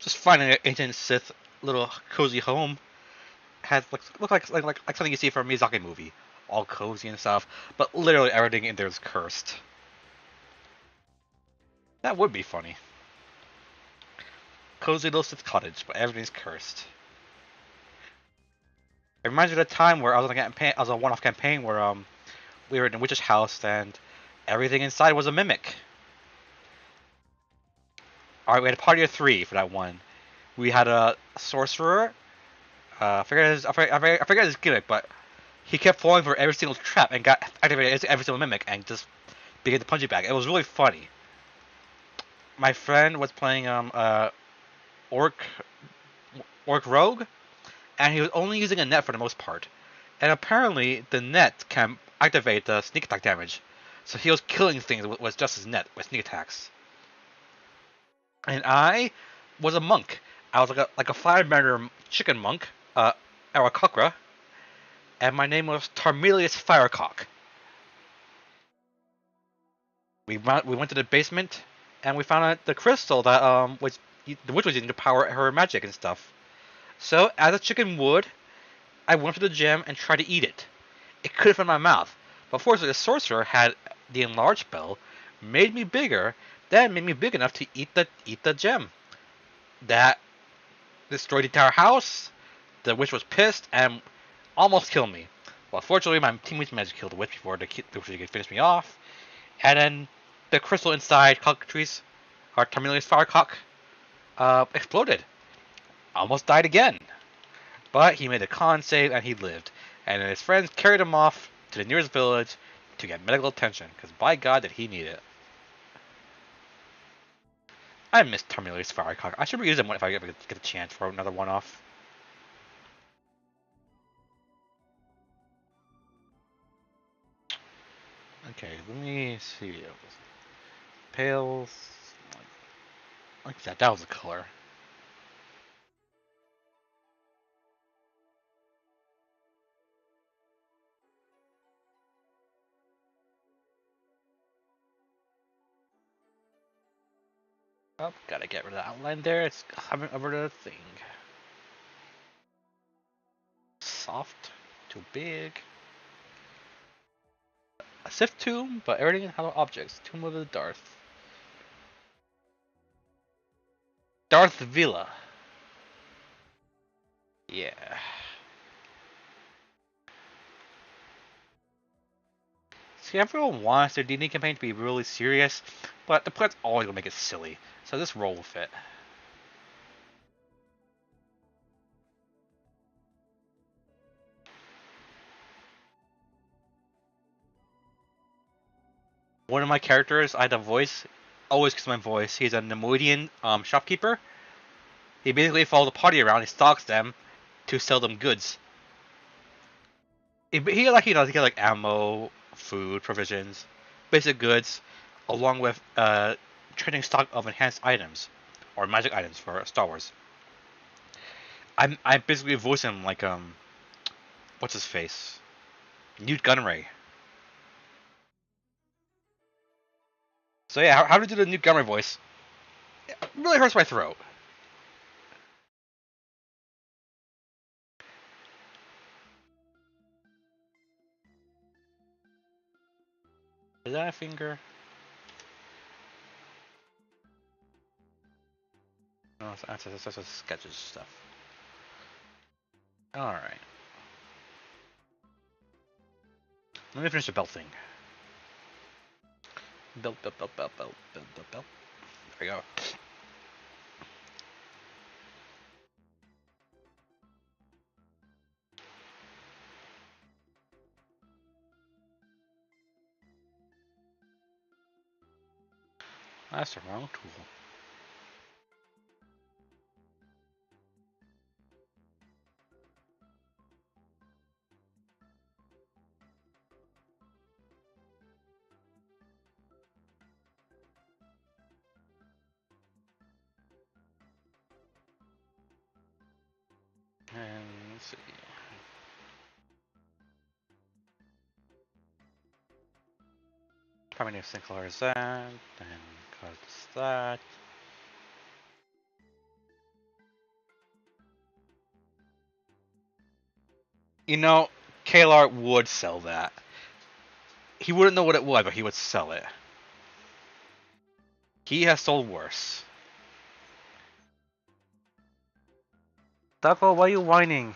Just finding an ancient Sith little cozy home. Has look like something you see from a Miyazaki movie. All cozy and stuff, but literally everything in there is cursed. That would be funny. Cozy little Sith cottage, but everything's cursed. It reminds me of the time where I was on a campaign, I was on a one-off campaign where we were in a witch's house and everything inside was a mimic. All right, we had a party of 3 for that one. We had a sorcerer. I forget his gimmick, but he kept falling for every single trap and got activated as every single mimic and just began the punching bag. It was really funny. My friend was playing orc rogue, and he was only using a net for the most part. And apparently, the net can activate the sneak attack damage, so he was killing things with just his net with sneak attacks. And I was a monk. I was like a firebender chicken monk, Arakokra, and my name was Tarmelius Firecock. We went to the basement, and we found out the crystal that the witch was using to power her magic and stuff. So, as a chicken would, I went to the gem and tried to eat it. It couldn't fit in my mouth, but fortunately the sorcerer had the enlarge spell, made me bigger, then made me big enough to eat the gem. That destroyed the entire house. The witch was pissed and almost killed me. Well, fortunately, my teammates managed to kill the witch before the witch could finish me off. And then the crystal inside Cockatrice, our Terminalius Firecock, exploded. Almost died again. But he made a con save and he lived. And then his friends carried him off to the nearest village to get medical attention, because by God did he need it. I miss Terminalius Firecock. I should reuse him if I ever get a chance for another one-off. Okay, let me see. Pales. Like that. That was a color. Oh, gotta get rid of the outline there. It's coming over the thing. Soft. Too big. A Sith tomb, but everything in hollow objects. Tomb of the Darth. Darth Villa. Yeah. See, everyone wants their D&D campaign to be really serious, but the player's always gonna make it silly. So just roll with it. One of my characters, I had a voice, always gets my voice. He's a Nemoidian shopkeeper. He basically follows the party around. He stalks them to sell them goods. He like he get like ammo, food, provisions, basic goods, along with trading stock of enhanced items or magic items for Star Wars. I basically voice him like what's his face, Newt Gunray. So yeah, how to do the Newt Gunray voice? It really hurts my throat. Is that a finger? No, that's just sketches stuff. Alright. Let me finish the belt thing. Belt. There we go. That's the wrong tool. And let's see. Probably need to sync colors that, then cuts that. You know, Kalar would sell that. He wouldn't know what it was, but he would sell it. He has sold worse. Ducko, why are you whining?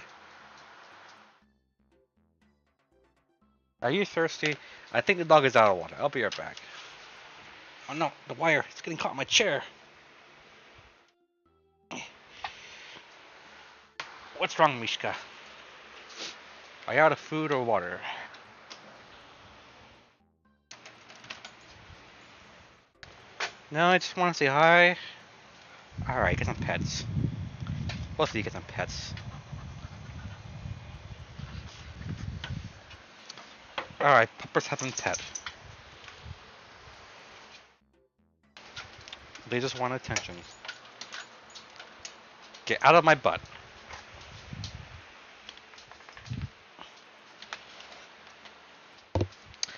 Are you thirsty? I think the dog is out of water. I'll be right back. Oh no, the wire. It's getting caught in my chair. What's wrong, Mishka? Are you out of food or water? No, I just want to say hi. Alright, get some pets. Both of you get some pets. Alright, puppers have some pet. They just want attention. Get out of my butt.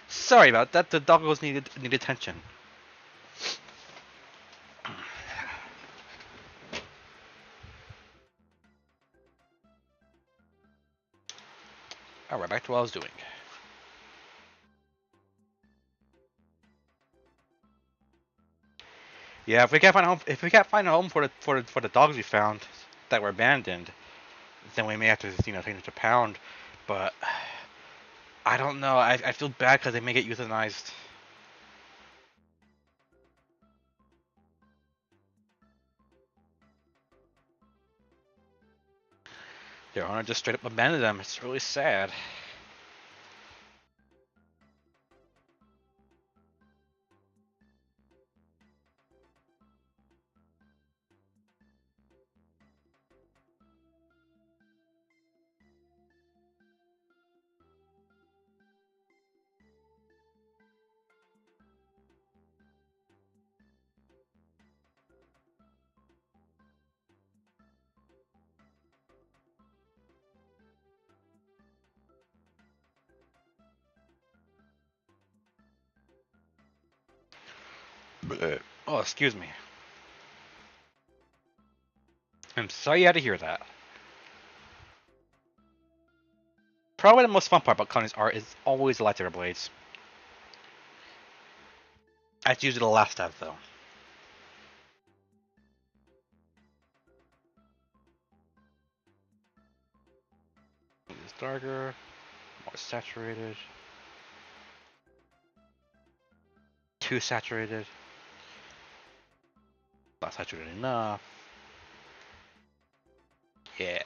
Sorry about that, the doggos need attention. Alright, back to what I was doing. Yeah, if we can't find a home for the dogs we found that were abandoned, then we may have to take them to pound. But I don't know. I feel bad because they may get euthanized. Their owner just straight up abandoned them. It's really sad. Oh, excuse me. I'm sorry you had to hear that. Probably the most fun part about Connie's art is always the lightsaber blades. That's usually the last step, though. It's darker, more saturated. Too saturated. Not saturated enough. Yeah.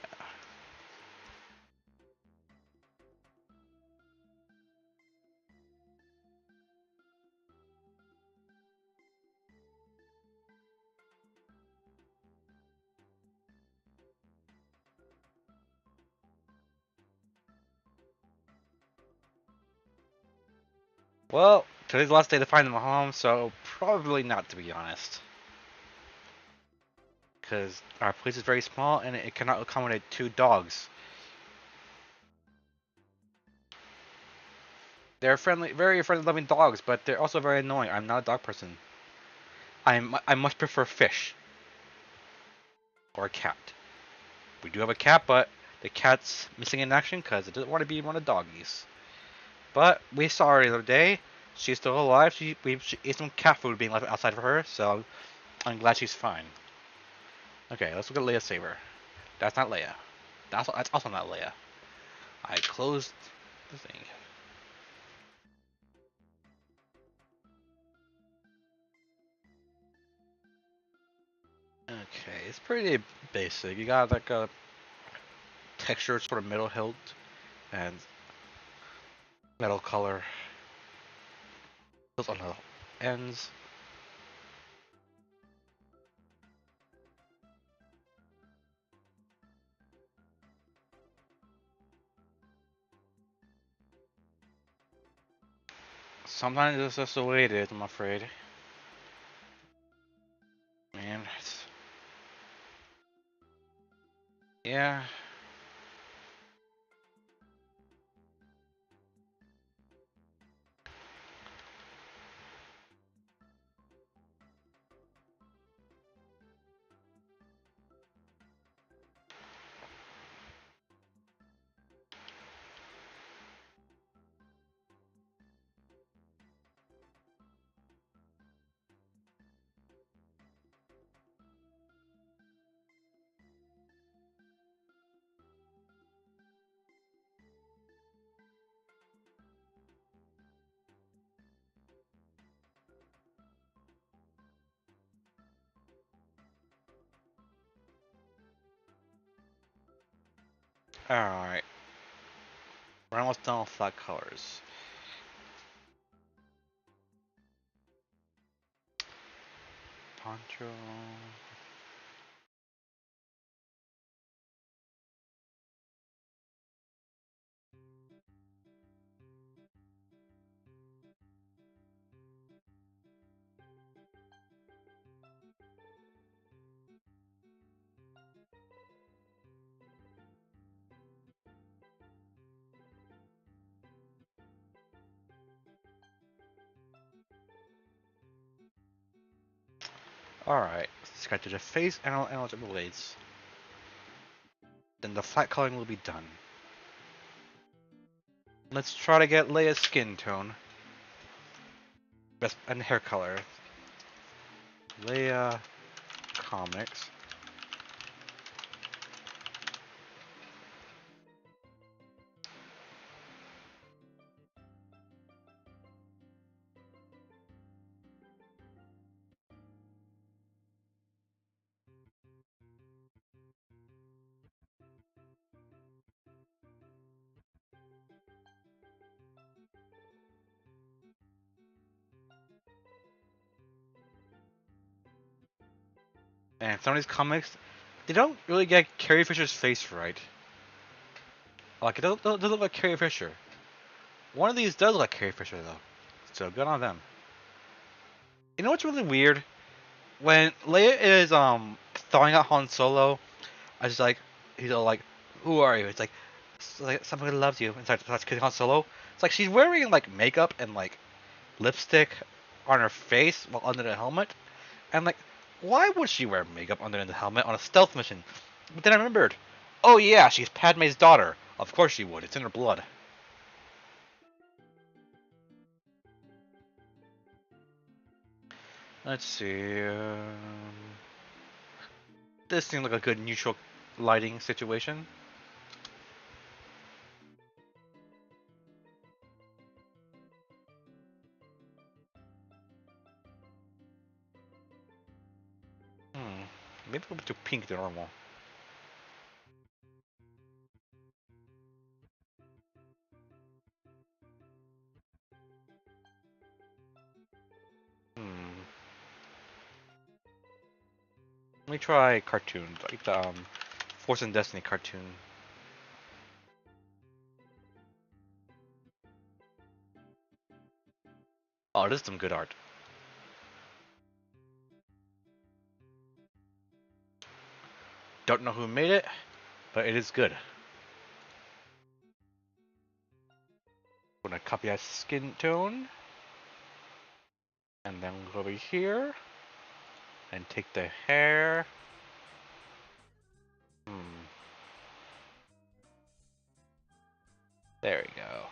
Well, today's the last day to find them a home, so probably not, to be honest. Because our place is very small and it cannot accommodate 2 dogs. They're friendly, very friendly, loving dogs, but they're also very annoying. I'm not a dog person. I much prefer fish or a cat. We do have a cat, but the cat's missing in action because it doesn't want to be one of the doggies. But we saw her the other day. She's still alive. She ate some cat food being left outside for her, so I'm glad she's fine. Okay, let's look at Leia's saber. That's not Leia. That's also not Leia. I closed the thing. Okay, it's pretty basic. You got like a textured sort of metal hilt and metal color hilts on the ends. Sometimes it's just the way it is, I'm afraid. Man, yeah. Alright. We're almost done with flat colors. Poncho. Alright. Let's get to the face and the blades. Then the flat coloring will be done. Let's try to get Leia's skin tone. Best and hair color. Leia comics. And some of these comics, they don't really get Carrie Fisher's face right. Like, it doesn't look like Carrie Fisher. One of these does look like Carrie Fisher, though. So, good on them. You know what's really weird? When Leia is, throwing out Han Solo, I was like, he's all like, who are you? It's like somebody loves you. And starts kissing Han Solo. It's like she's wearing, like, makeup and, like, lipstick on her face while under the helmet. And, like, why would she wear makeup under the helmet on a stealth mission? But then I remembered, oh yeah, she's Padme's daughter. Of course she would. It's in her blood. Let's see. This seems like a good neutral lighting situation. Maybe a little bit too pink than normal. Hmm. Let me try cartoons, like the Force and Destiny cartoon. Oh, this is some good art. Don't know who made it, but it is good. I'm gonna copy that skin tone, and then go over here, and take the hair. Hmm. There we go.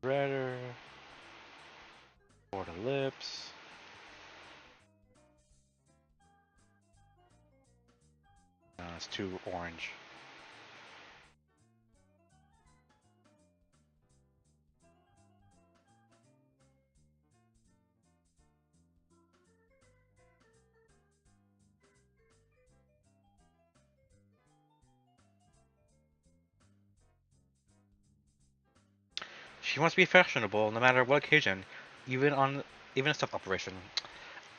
redder. For the lips. It's too orange. She wants to be fashionable no matter what occasion, even a stealth operation.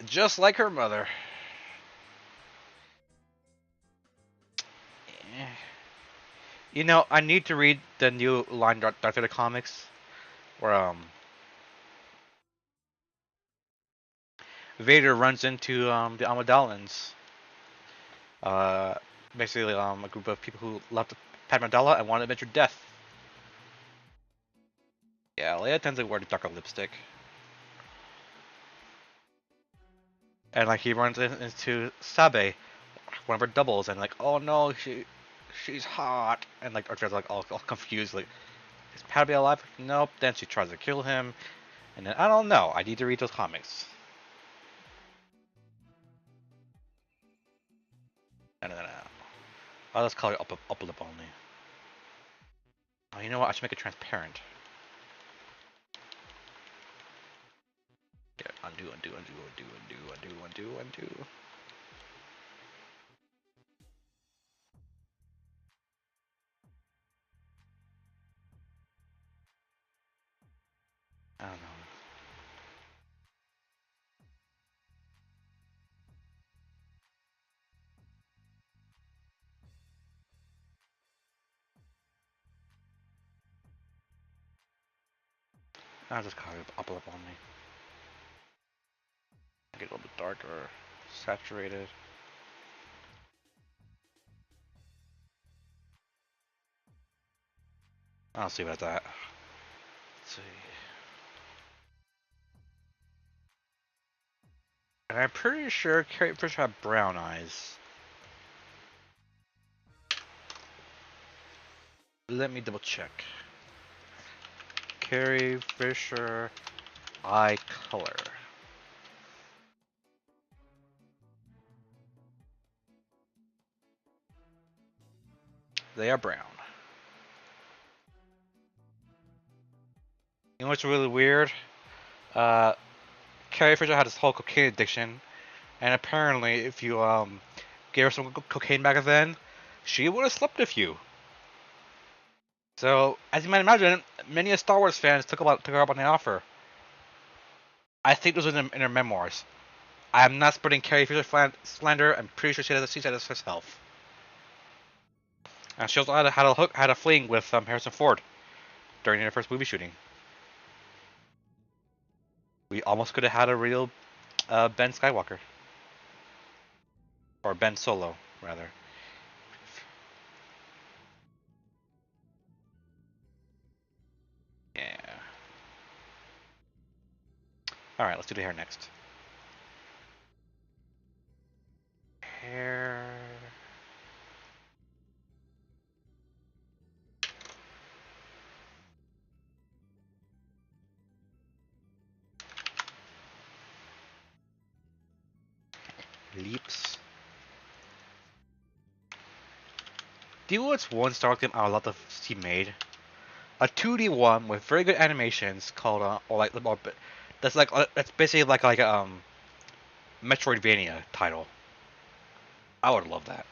Just like her mother. You know, I need to read the new line Darth Vader comics where Vader runs into the Amidalans. Uh, Basically a group of people who left Padme Amidala and wanted to avenge her death. Yeah, Leia tends to wear the darker lipstick. And like he runs into Sabe, one of her doubles, and like, oh no, she's hot, and like Archer's like all confused, like, is Padme alive? Nope. Then she tries to kill him, and then I don't know. I need to read those comics. No. I'll just color up lip only. Oh, you know what? I should make it transparent. Yeah, undo. I don't know. I'll just color up lip only. Get a little bit darker, saturated. I'll see about that. Let's see. And I'm pretty sure Carrie Fisher had brown eyes. Let me double check. Carrie Fisher eye color. They are brown. You know what's really weird? Carrie Fisher had this whole cocaine addiction, and apparently, if you gave her some cocaine back then, she would have slept with you. So, as you might imagine, many of Star Wars fans took her up on the offer. I think this was in her memoirs. I'm not spreading Carrie Fisher slander. I'm pretty sure she said this herself. And she also had a fling with Harrison Ford during their first movie shooting. We almost could have had a real Ben Skywalker. Or Ben Solo, rather. Yeah. Alright, let's do the hair next. Hair. Leaps. Do you know what's one Star Wars game I would love to see made? A 2D one with very good animations called that's basically like a Metroidvania title. I would love that.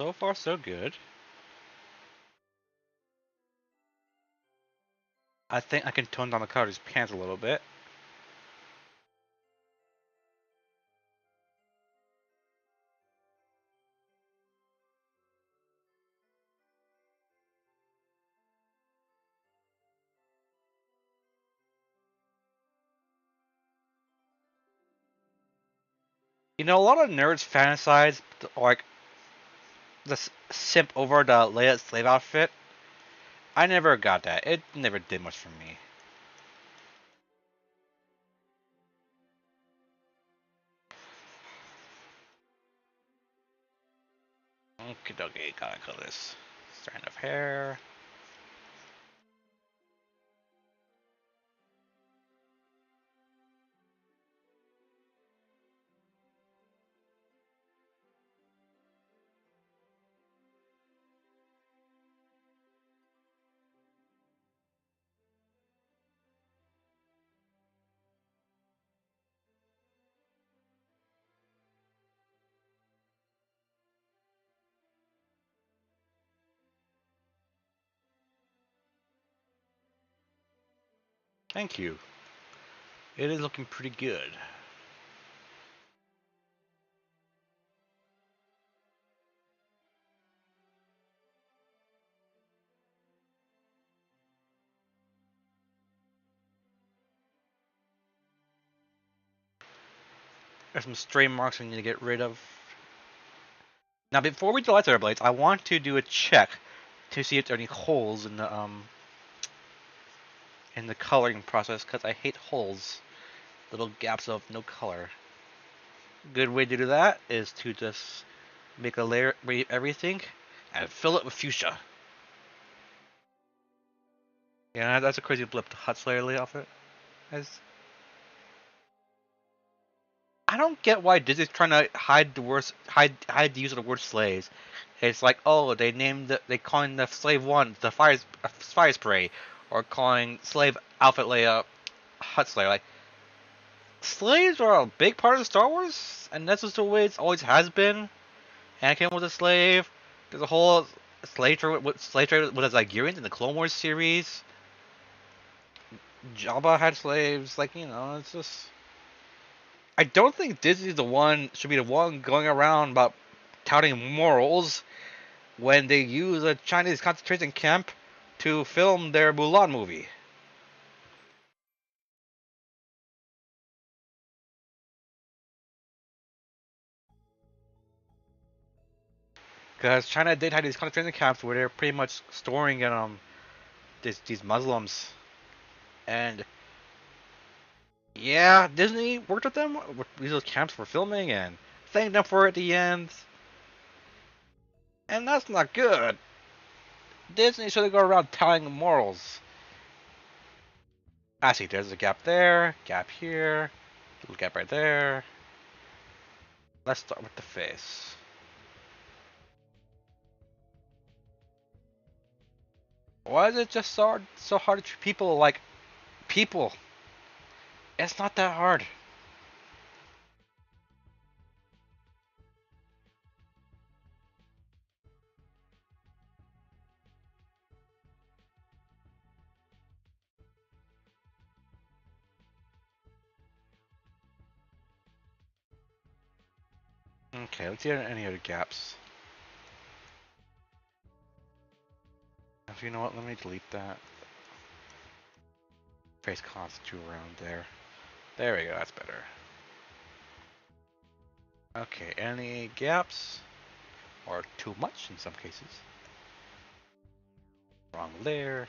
So far, so good. I think I can tone down the color of his pants a little bit. You know, a lot of nerds fantasize like this simp over the Leia slave outfit. I never got that. It never did much for me. Okay, okay, gotta cut this strand of hair. Thank you. It is looking pretty good. There's some stray marks I need to get rid of. Now, before we do lightsaber blades, I want to do a check to see if there are any holes in the coloring process, because I hate holes, little gaps of no color. Good way to do that is to just make a layer of everything and fill it with fuchsia. Yeah, that's a crazy blip to hut slayer lay off it. As I don't get why Disney's trying to hide the words, hide the use of the word slaves. It's like, oh, they calling the slave one the fire spray, or calling slave outfit Leia hut slayer. Like, slaves are a big part of Star Wars, and that's just the way it always has been. Anakin was a slave. There's a whole slave trade with the Zygerians in the Clone Wars series. Jabba had slaves. Like, it's just. I don't think Disney's the one should be the one going around about touting morals when they use a Chinese concentration camp to film their Mulan movie. Because China did have these concentration camps where they're pretty much storing in these Muslims, and yeah, Disney worked with them with these camps for filming and thanked them for it at the end, and that's not good. Disney should go around telling morals. I see. There's a gap there, gap here, little gap right there. Let's start with the face. Why is it just so hard to treat people like people? It's not that hard. Okay, let's see any other gaps. If you know what, let me delete that. Face constitute around there. There we go, that's better. Okay, any gaps? Or too much in some cases. Wrong layer.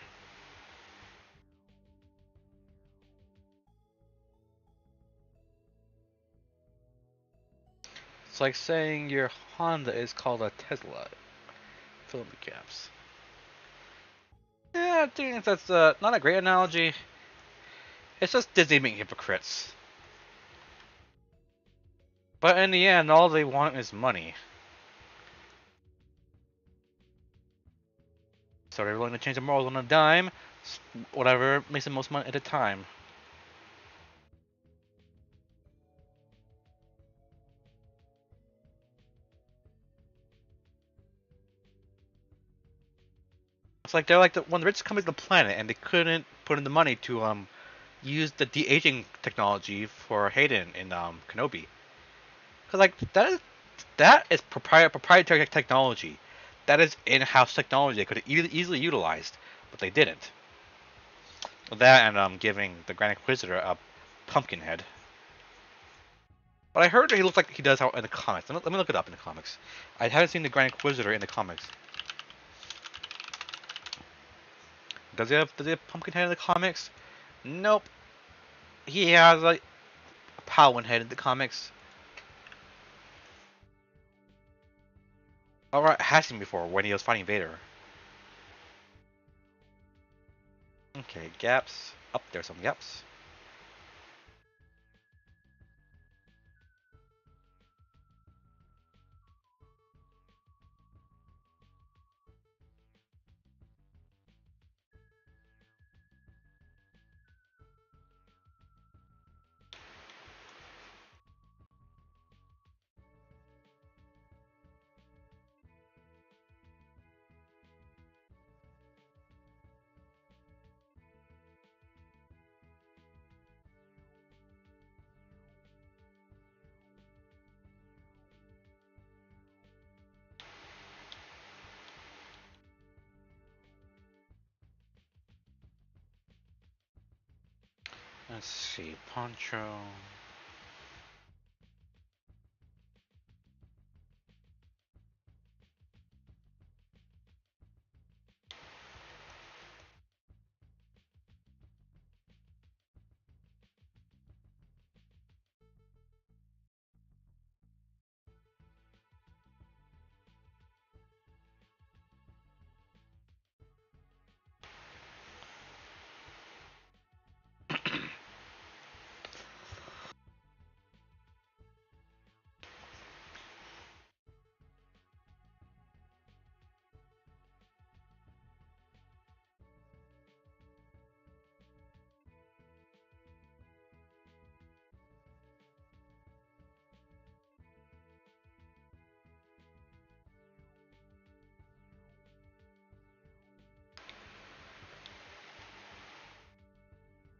It's like saying your Honda is called a Tesla. Fill in the gaps. Yeah, I think that's not a great analogy. It's just Disney being hypocrites. But in the end, all they want is money. So they're willing to change the morals on a dime, whatever makes the most money at a time. It's like they're like one of the richest companies on the planet, and they couldn't put in the money to use the de-aging technology for Hayden in Kenobi. Because like that is proprietary technology. That is in-house technology they could have easily utilized, but they didn't. That and giving the Grand Inquisitor a pumpkin head. But I heard that he looks like he does out in the comics. Let me look it up in the comics. I haven't seen the Grand Inquisitor in the comics. Does he have pumpkin head in the comics? Nope. He has like a Palin head in the comics. Alright, has seen before when he was fighting Vader. Okay, gaps. Up there's some gaps. Let's see, poncho.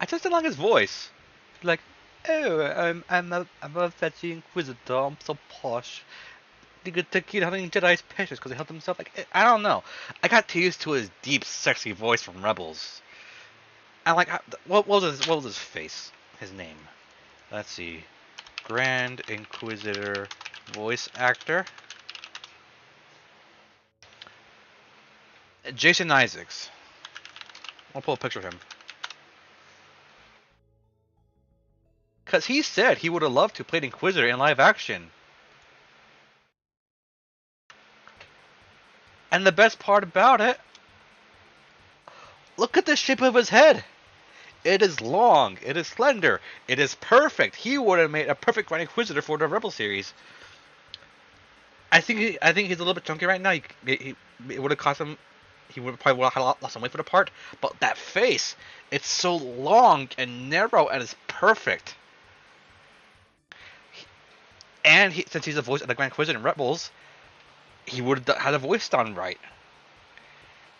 I just don't like his voice. Like, oh, I'm a fetchy inquisitor. I'm so posh. They could take having Jedi's patience because he helped himself. Like, I don't know. I got too used to his deep, sexy voice from Rebels. I like what was his face? His name. Let's see. Grand Inquisitor voice actor. Jason Isaacs. I'll pull a picture of him. Because he said he would have loved to play the Inquisitor in live action. And the best part about it, look at the shape of his head. It is long, it is slender, it is perfect. He would have made a perfect Grand Inquisitor for the Rebel series. I think he's a little bit chunky right now. It would have cost him. He would probably would have lost some weight for the part. But that face, it's so long and narrow and it's perfect. And since he's the voice of the Grand Inquisitor in Rebels, he would have had a voice done right.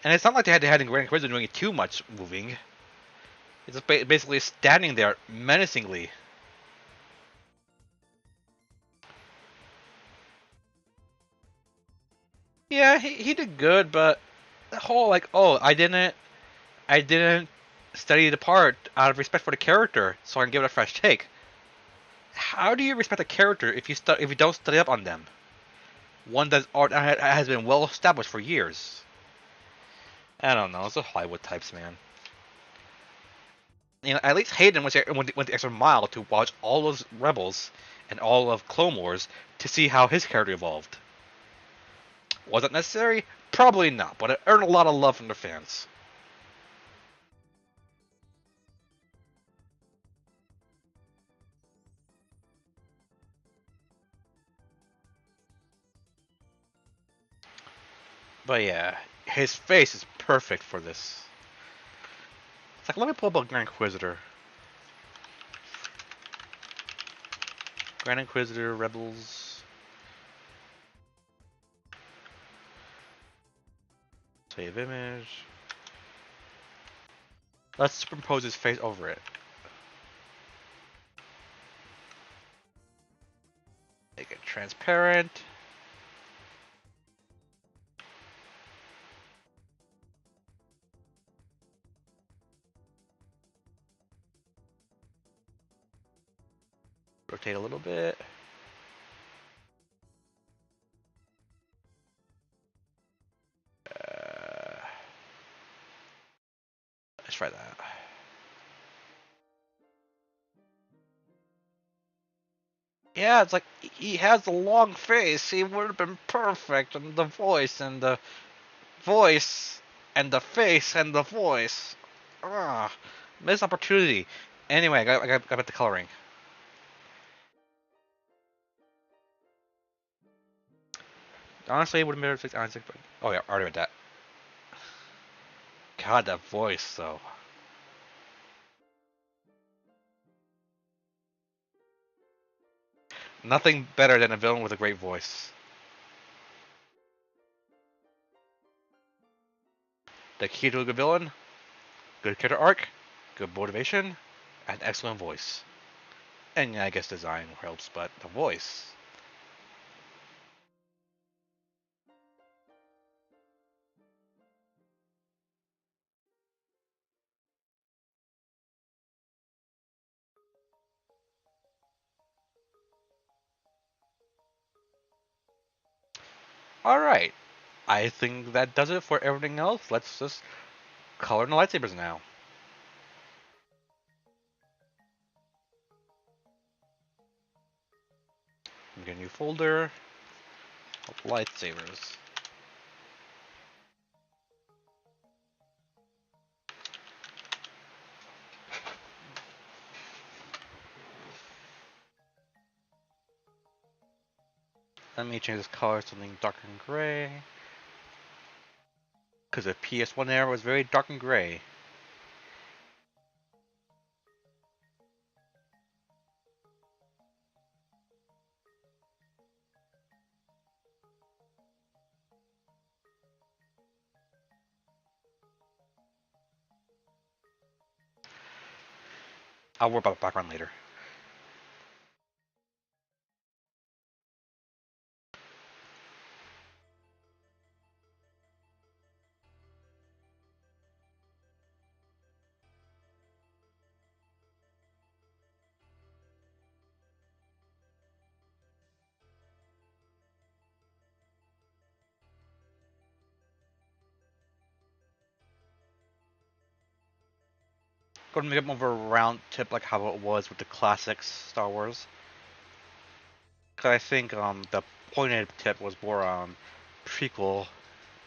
And it's not like they had to have the Grand Inquisitor doing too much moving. It's just basically standing there menacingly. Yeah, he did good, but the whole like, oh, I didn't study the part out of respect for the character, so I can give it a fresh take. How do you respect a character if you don't study up on them? One that has been well established for years. I don't know. It's the Hollywood types, man. At least Hayden went the extra mile to watch all those Rebels and all of Clone Wars to see how his character evolved. Was it necessary? Probably not, but it earned a lot of love from the fans. But yeah, his face is perfect for this. It's like, let me pull up a Grand Inquisitor. Grand Inquisitor, Rebels. Save image. Let's superimpose his face over it. Make it transparent. Rotate a little bit. Let's try that. Yeah, it's like he has a long face. He would have been perfect, and the voice, and the voice, and the face, and the voice. Ah, missed opportunity. Anyway, I got back to coloring. Honestly, it would have made it Isaac, but oh yeah, already read that. God, that voice though. Nothing better than a villain with a great voice. The key to a good villain: good character arc, good motivation, and excellent voice. And yeah, I guess design helps, but the voice. Alright, I think that does it for everything else. Let's just color in the lightsabers now. Get a new folder of lightsabers. Let me change this color to something dark and gray. Because the PS1 era was very dark and gray. I'll worry about the background later. Go to make it more of a round tip like how it was with the classics Star Wars. Because I think the pointed tip was more prequel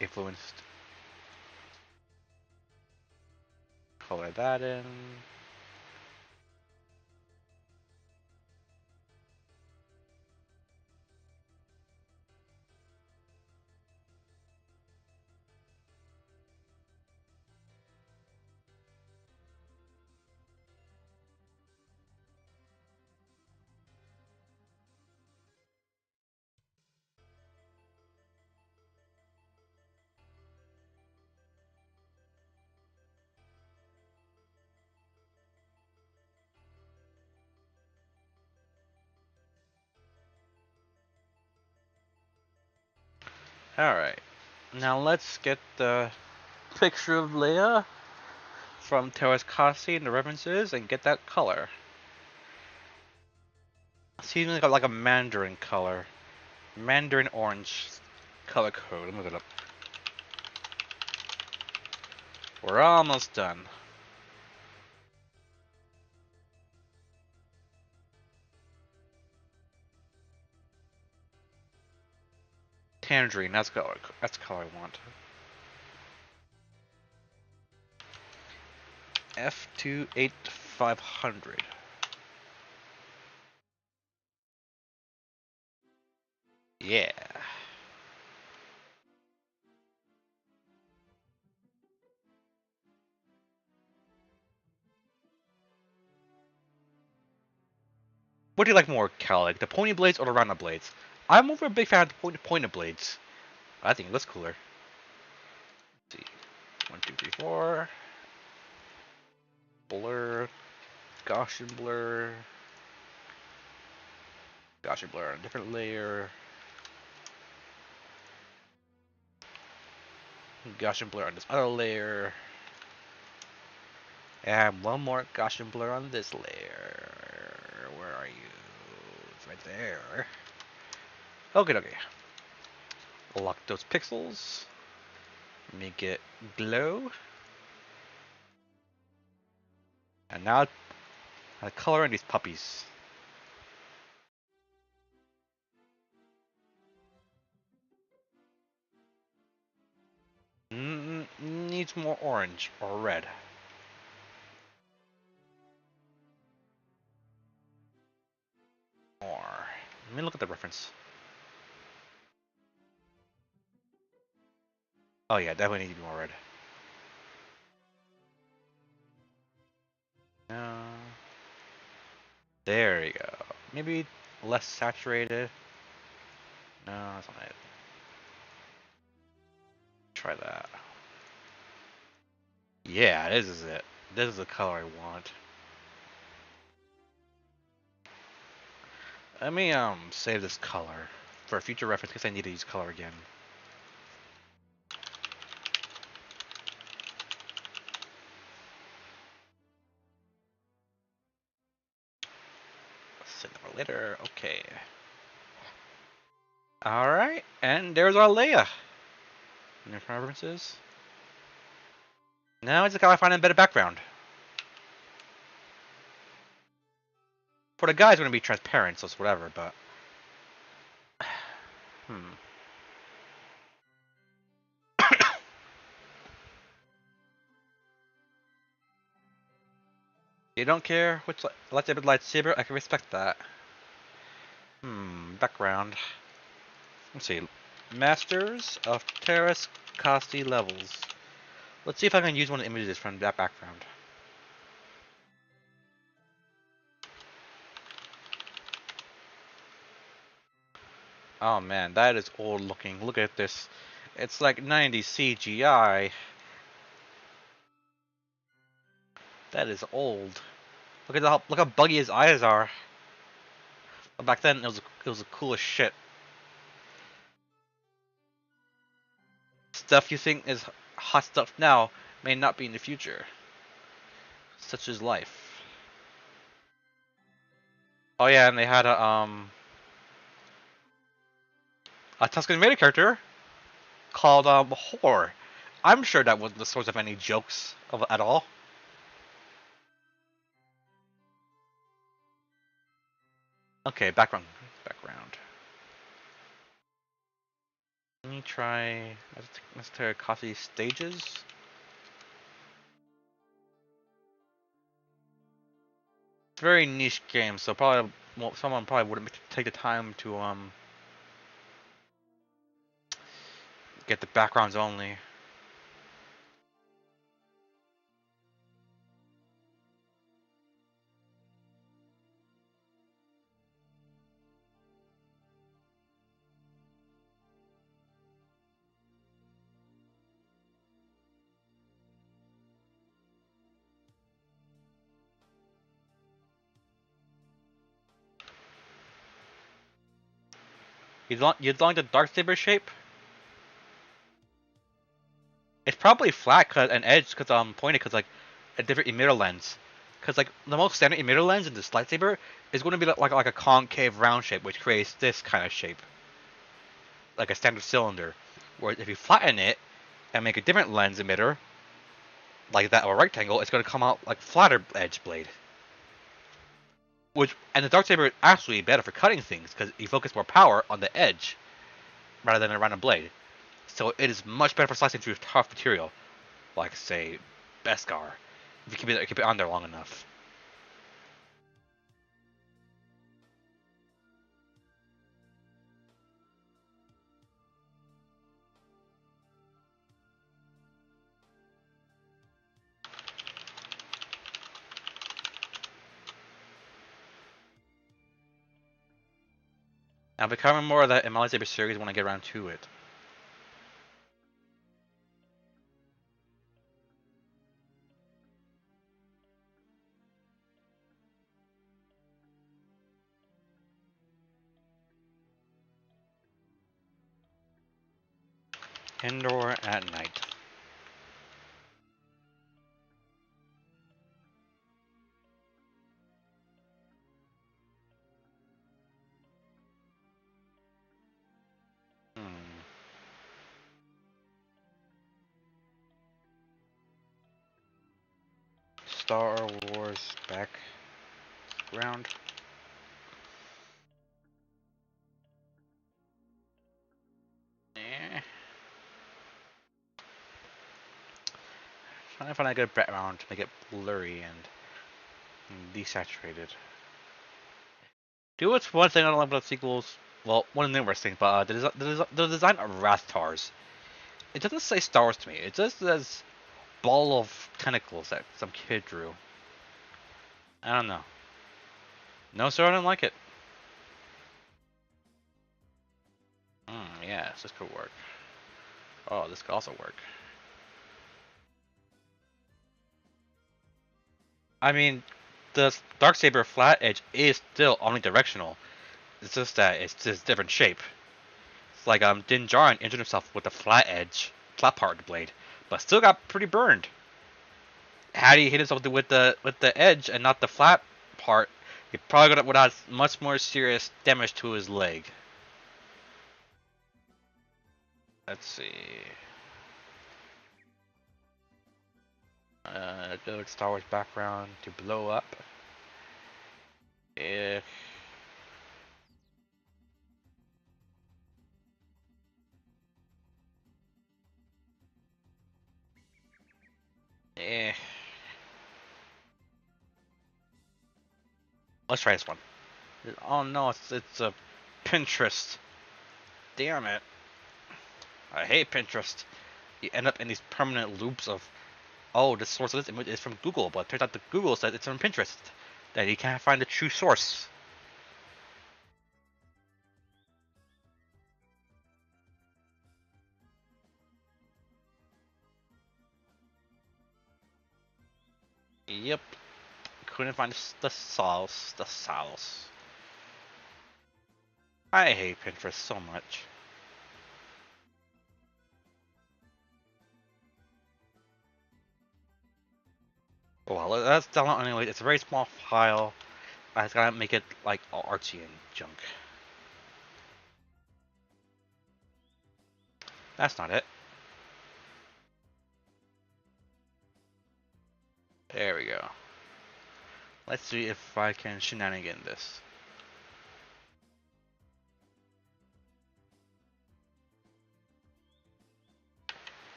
influenced. Color that in. Alright. Now let's get the picture of Leia from Teras Kasi and the references and get that color. Seems like a Mandarin color. Mandarin orange color code. Let me look it up. We're almost done. Tangerine, that's color. That's the color I want. F28500. Yeah. What do you like more, Cal? Like the pointy blades or the rounded blades? I'm over a big fan of the pointed blades. I think it looks cooler. Let's see. 1, 2, 3, 4. blur, Gaussian blur, Gaussian blur on a different layer, Gaussian blur on this other layer, and one more Gaussian blur on this layer. Where are you? It's right there. Okay, okay. Lock those pixels. Make it glow. And now I color in these puppies. Needs more orange or red. More. Let me look at the reference. Oh yeah, definitely need more red. There you go. Maybe less saturated. No, that's not it. Try that. Yeah, this is it. This is the color I want. Let me save this color for a future reference because I need to use color again. Save that for later. Okay. Alright, and there's our Leia. Any references? Now I just gotta find a better background. For the guy's gonna be transparent, so it's whatever, but You don't care which lightsaber? I can respect that. Background. Let's see. Masters of Teras Kasi levels. Let's see if I can use one of the images from that background. Oh man, that is old looking. Look at this. It's like 90s CGI. That is old. Look how buggy his eyes are. But back then it was the coolest shit. Stuff you think is hot stuff now may not be in the future. Such is life. Oh yeah, and they had a Tuscan Raider character called Whore. I'm sure that wasn't the source of any jokes at all. Okay, background. Let me try Mr. Kasi stages. It's a very niche game, so probably someone probably wouldn't take the time to get the backgrounds only. You'd like the dark saber shape? It's probably flat and edge because pointed because like a different emitter lens. Because like the most standard emitter lens in this lightsaber is going to be like a concave round shape, which creates this kind of shape, like a standard cylinder. Whereas if you flatten it and make a different lens emitter, like that or a rectangle, it's going to come out like flatter edge blade. And the dark saber is actually better for cutting things because you focus more power on the edge rather than around a blade. So it is much better for slicing through tough material, like say Beskar, if you keep it on there long enough. I'll be covering more of that in my lightsaber series when I get around to it. Indoor at night. Star Wars background. Trying to find a good background to make it blurry and desaturated. Do what's one thing I don't like about sequels? Well, one of the numerous things, but the design of Rathtars. It doesn't say Star Wars to me. It just says ball of tentacles that some kid drew. I don't know. No, sir, I don't like it. Yes, this could work. Oh, this could also work. I mean, the Darksaber flat edge is still omnidirectional. It's just that it's just different shape. It's like Din Djarin injured himself with the flat edge, flat part of the blade, but still got pretty burned. Had he hit himself with the edge and not the flat part, he probably would have much more serious damage to his leg. Let's see. Go with Star Wars background to blow up. If let's try this one. Oh no, it's a Pinterest. Damn it. I hate Pinterest. You end up in these permanent loops of, oh, the source of this image is from Google, but it turns out that Google says it's from Pinterest. Then you can't find the true source. Yep. Couldn't find the source. The source. I hate Pinterest so much. Well, let's download anyway. It's a very small file. I just gotta make it like all artsy and junk. That's not it. There we go. Let's see if I can shenanigan this.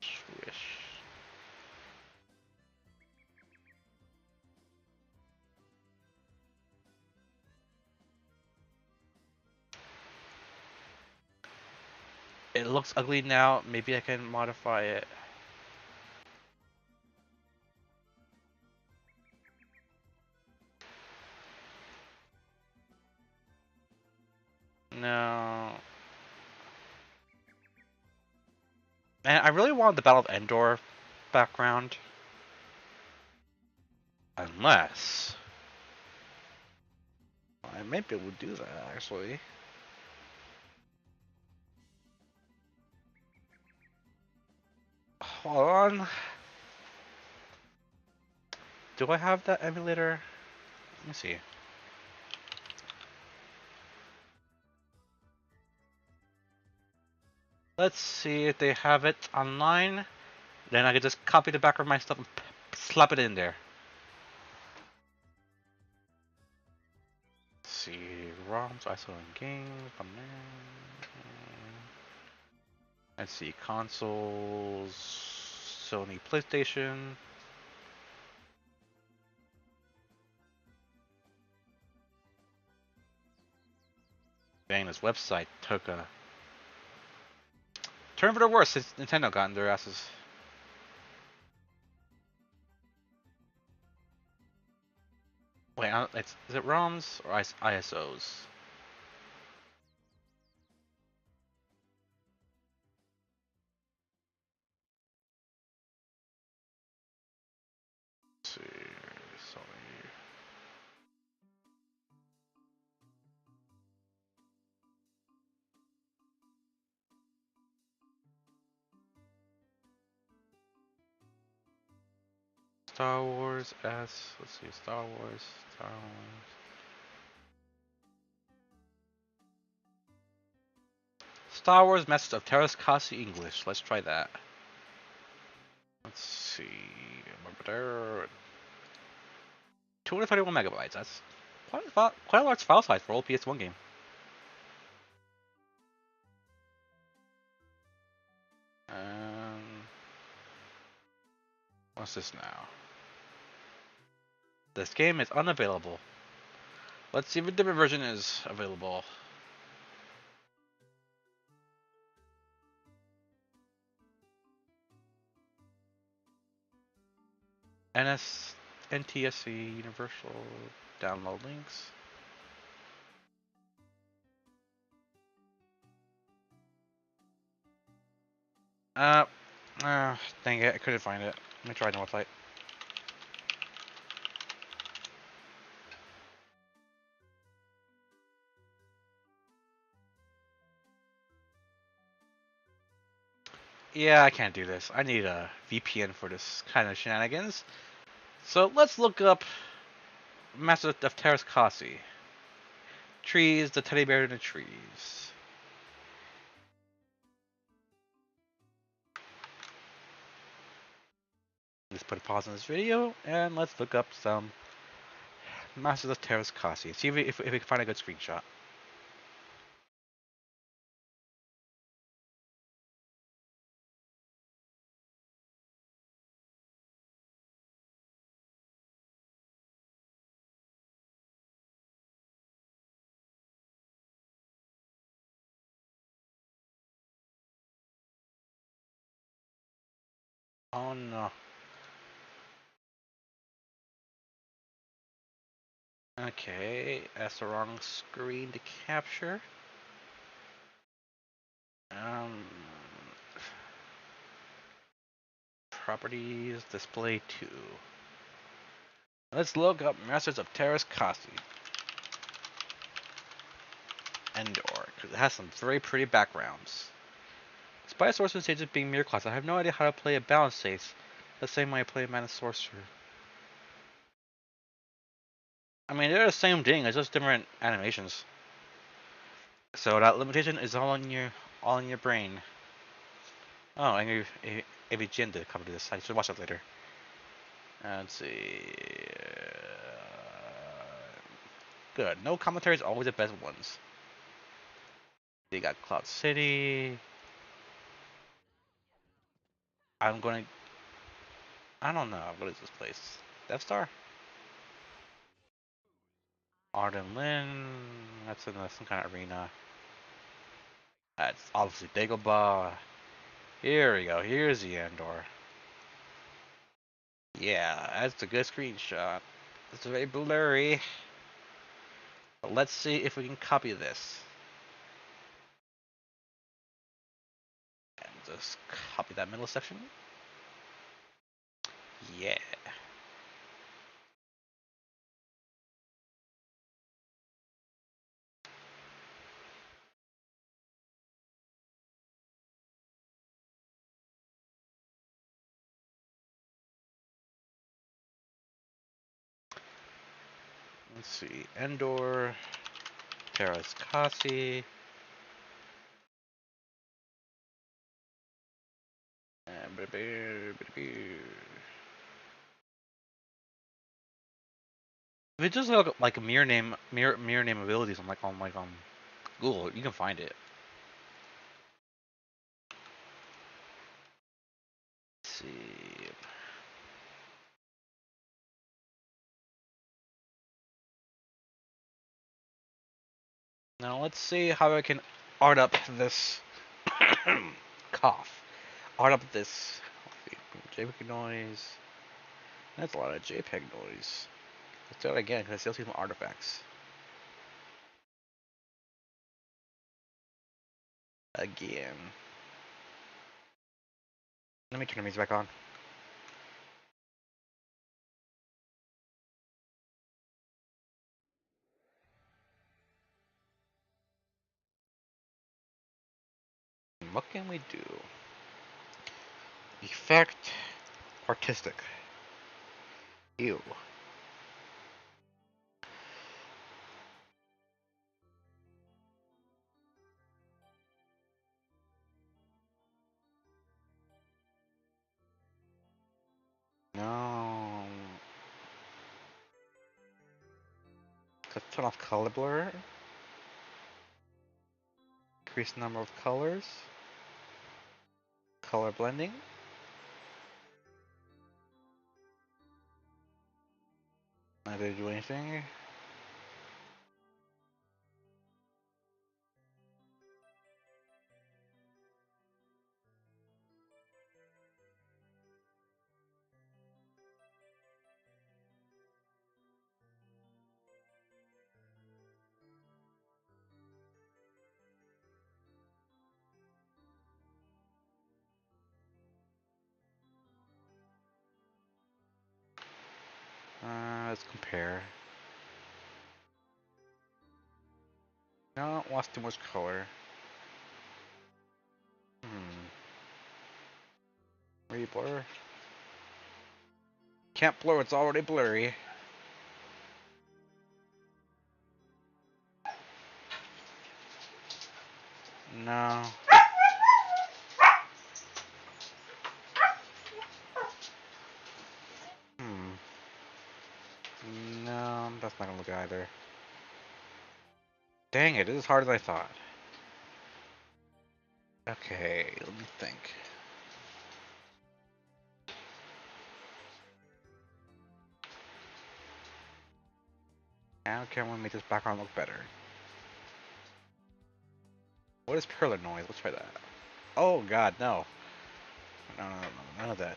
Swish. It looks ugly now. Maybe I can modify it. No. And I really wanted the Battle of Endor background. Unless I might be able to do that actually. Hold on. Do I have that emulator? Let me see. Let's see if they have it online. Then I can just copy the background of my stuff and slap it in there. Let's see. ROMs, ISO and games. Let's see. Consoles. Sony PlayStation. Dang, this website took a turn for the worse since Nintendo got in their asses. Wait, is it ROMs or ISOs? Let's see, Sony. Star Wars S. Let's see, Star Wars. Star Wars. Star Wars Masters of Teras Kasi English. Let's try that. Let's see. 231 megabytes. That's quite a large file size for old PS1 game. What's this now? This game is unavailable. Let's see if a different version is available. NTSC Universal download links. Uh, dang it, I couldn't find it. Let me try the website. Yeah, I can't do this. I need a VPN for this kind of shenanigans. So let's look up Masters of Teras Kasi. Trees, the teddy bear in the trees. Let's put a pause on this video and let's look up some Masters of Teras Kasi. See if we can find a good screenshot. Oh no. Okay, that's the wrong screen to capture. Properties, display 2. Let's look up Masters of Teras Kasi. Endor, because it has some very pretty backgrounds. Despite Sorcerer stages being mirror class, I have no idea how to play a balance stage the same way I play Mana Sorcerer. I mean, they're the same thing, it's just different animations. So that limitation is all in your brain. Oh, and AVGN did cover this. I should watch that later. Let's see. Good. No commentaries, always the best ones. They got Cloud City. I'm going to... I don't know. What is this place? Death Star? Arden Lynn. That's in some kind of arena. That's obviously Dagobah. Here we go. Here's the Endor. Yeah, that's a good screenshot. It's very blurry. But let's see if we can copy this. And just copy that middle section. Yeah. Let's see. Endor. Teras Kasi. If it just look like a mirror name abilities on Google, you can find it. Let's see. Now let's see how I can art up this cough. Art up this JPEG noise. That's a lot of JPEG noise. Let's do it again because I still see some artifacts. Again. Let me turn the music back on. What can we do? Effect. Artistic. Ew. No. Let's turn off color blur. Increase number of colors. Color blending. Not gonna do anything. Let's compare. No, it wants too much color. Re-blur. Can't blur, it's already blurry. No. No, that's not gonna look either. Dang it, it is harder than I thought. Okay, let me think. How can we make this background look better? What is pillar noise? Let's try that. Oh god, no. No, none of that.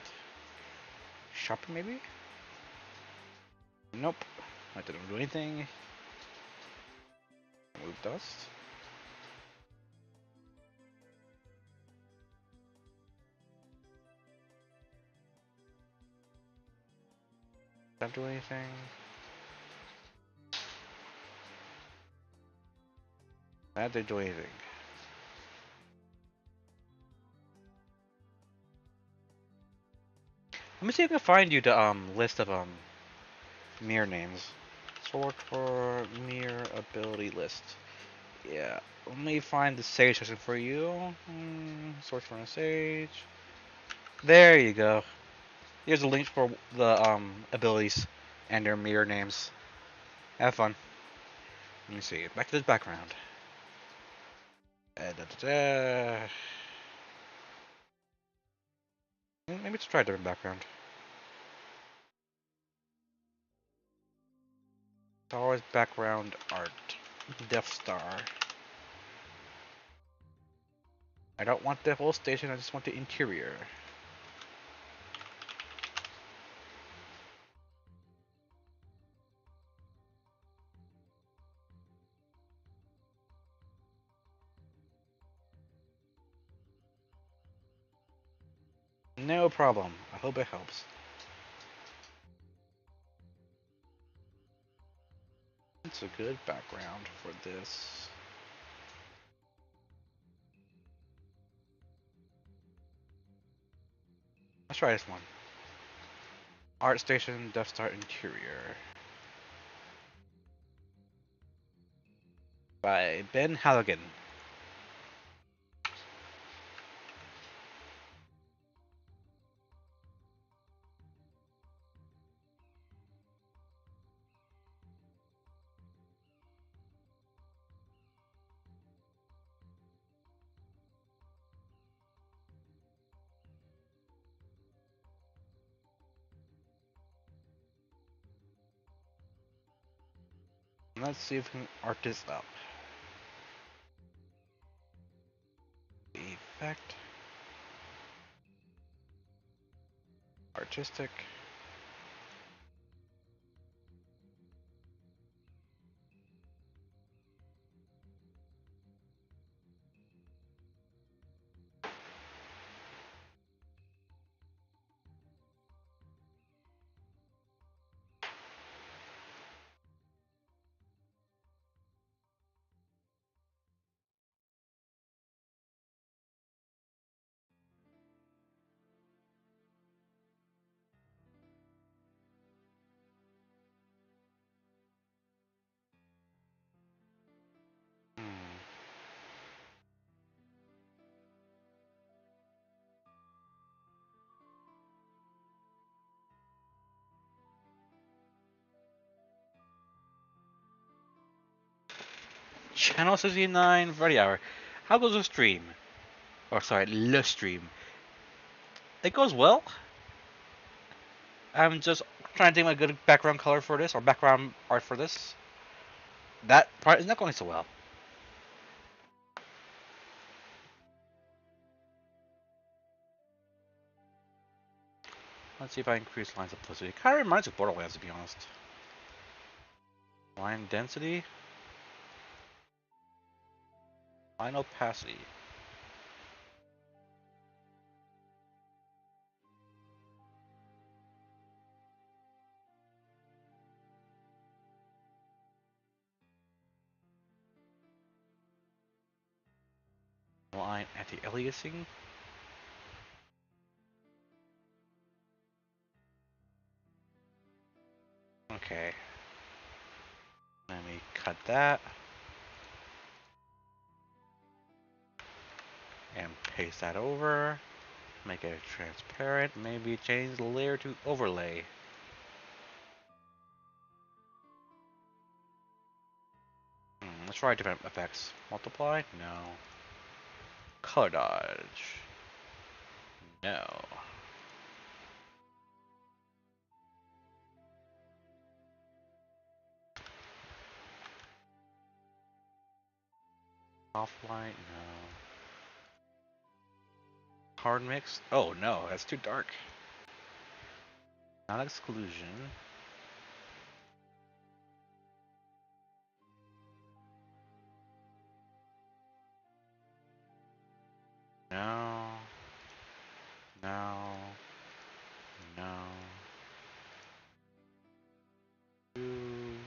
Sharpen maybe? Nope. That didn't do anything. Remove dust. That do anything? That didn't do anything. Let me see if I can find you the list of mirror names. Sort for mirror ability list. Yeah. Let me find the sage section for you. Sort for a sage. There you go. Here's a link for the abilities and their mirror names. Have fun. Let me see. Back to this background. Maybe let's try a different background. Star Wars background art. Death Star. I don't want the whole station, I just want the interior. No problem. I hope it helps. It's a good background for this. Let's try this one. Art Station, Death Star Interior. By Ben Halligan. Let's see if we can art this up. Effect. Artistic. Channel 69 Variety Hour. How goes the stream? Or sorry, the stream. It goes well. I'm just trying to think of a good background color for this, or background art for this. That part is not going so well. Let's see if I increase line simplicity. It kind of reminds me of Borderlands, to be honest. Line density. Line opacity. Line anti-aliasing. Okay. Let me cut that. And paste that over. Make it transparent. Maybe change the layer to overlay. Let's try different effects. Multiply? No. Color dodge? No. Offline? No. Hard mix? Oh no, that's too dark. Not exclusion. No. No. No. Ooh.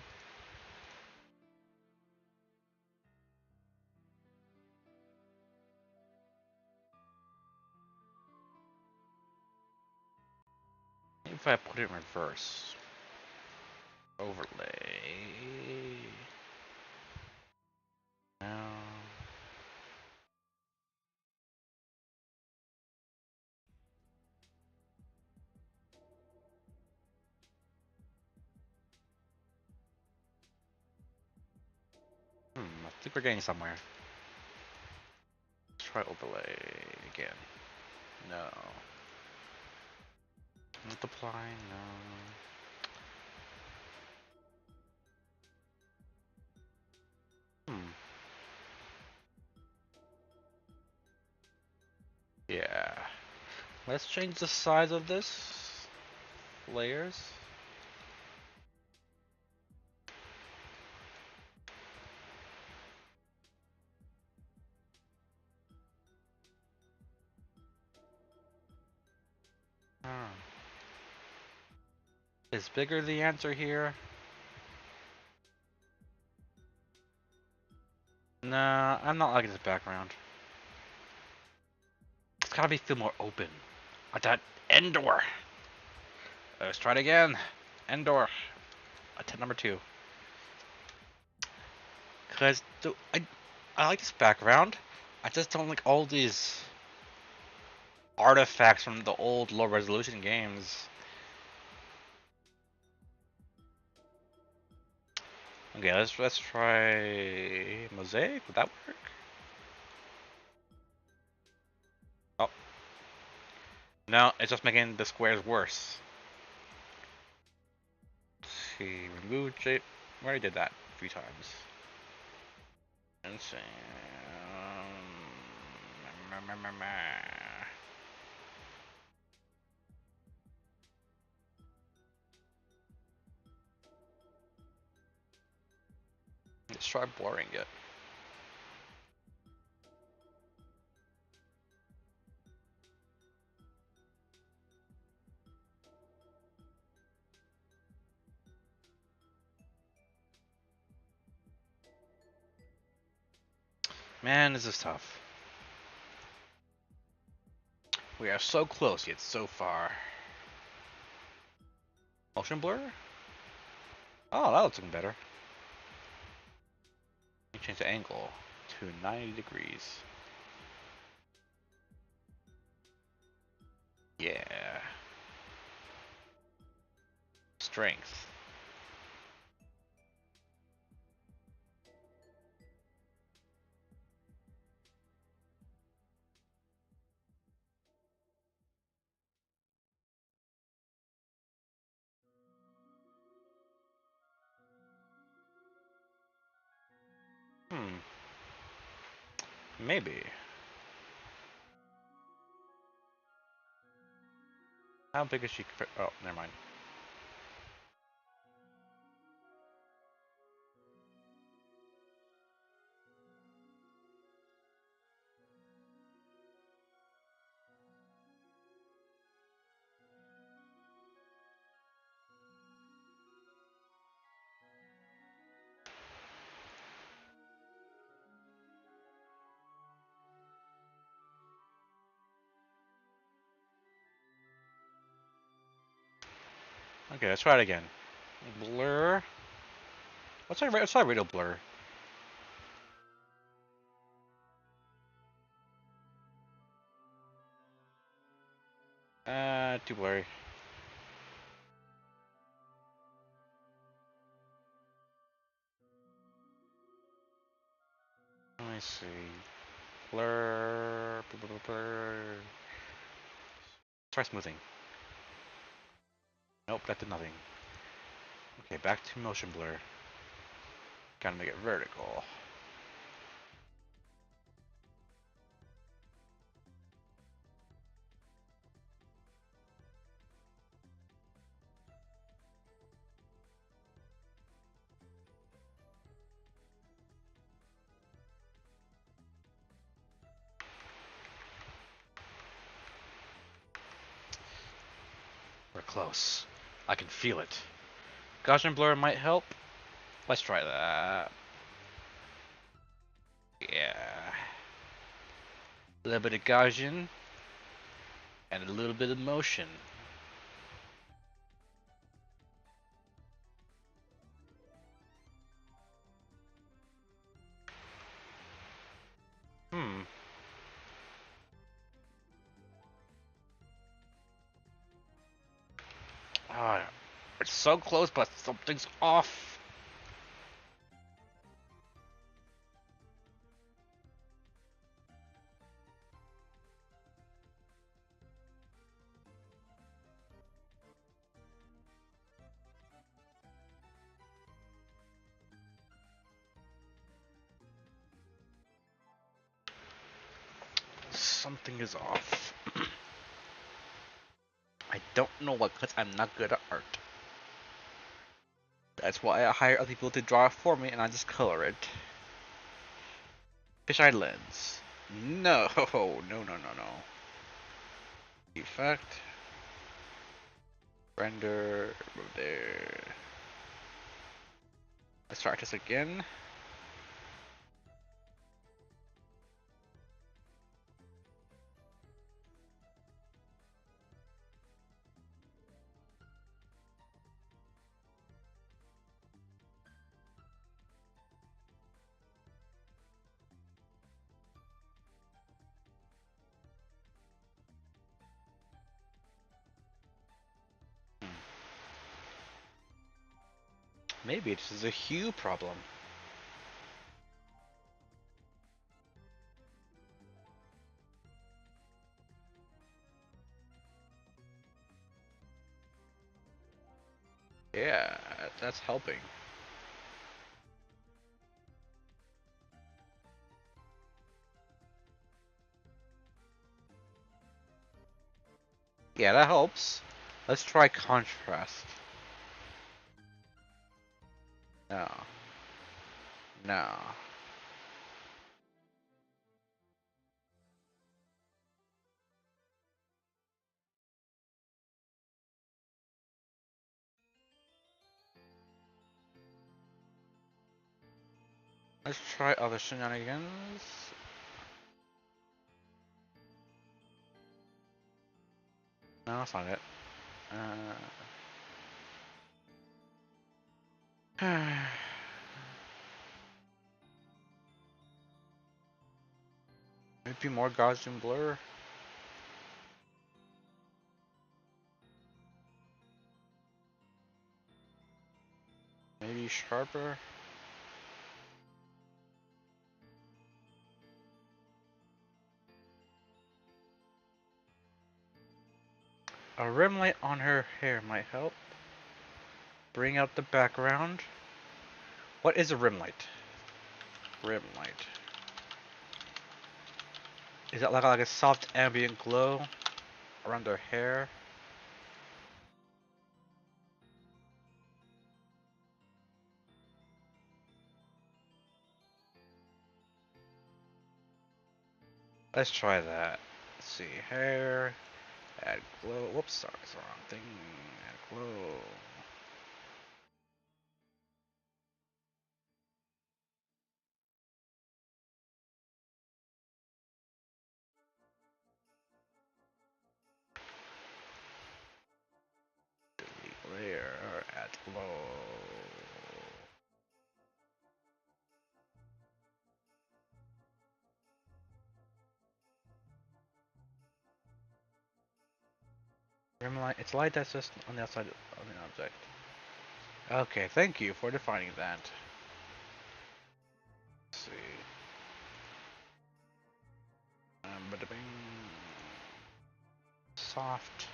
Maybe if I put it in reverse. Overlay. No. I think we're getting somewhere. Let's try overlay again. No. Multiply? No. Yeah. Let's change the size of this. Layers. Is bigger the answer here? Nah, I'm not liking this background. It's gotta be feel more open. Like that Endor. Let's try it again. Endor. Attempt number 2. Cause I like this background. I just don't like all these artifacts from the old low resolution games. Okay, let's try mosaic. Would that work? Oh. No, it's just making the squares worse. Let's see, remove shape. We already did that a few times. Let's see. Let's try blurring it. Man, this is tough. We are so close yet so far. Motion blur? Oh, that looks even better. You change the angle to 90 degrees. Yeah. Strength. Maybe. How big is she? Oh, never mind. Okay, let's try it again. Blur. Let's try radio blur. Too blurry. Let me see. Blur. Blur. Try smoothing. Nope, that did nothing. Okay, back to motion blur. Gotta make it vertical. We're close. I can feel it. Gaussian blur might help. Let's try that. Yeah. A little bit of Gaussian and a little bit of motion. Hmm. Ah, it's so close, but something's off. Something is off. I don't know what, because I'm not good at art. That's why I hire other people to draw it for me, and I just color it. Fisheye lens. No, no, no, no, no. Effect. Render. There. Let's try this again. Maybe this is a hue problem. Yeah, that's helping. Yeah, that helps. Let's try contrast. No. No. Let's try other shenanigans. No, that's not it. Maybe more Gaussian blur. Maybe sharper. A rim light on her hair might help. Bring out the background. What is a rim light? Rim light. Is that like a soft ambient glow around their hair? Let's try that. Let's see, hair, add glow. Whoops, sorry, it's the wrong thing. Add glow. Delete layer, add glow. It's light that's just on the outside of the object. Okay, thank you for defining that. Let's see. Bada-bing. Soft.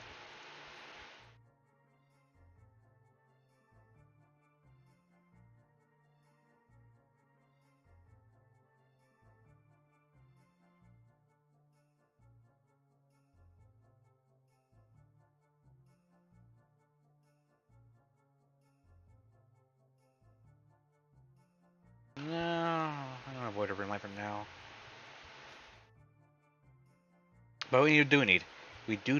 No, I'm gonna avoid urban light for now. But we do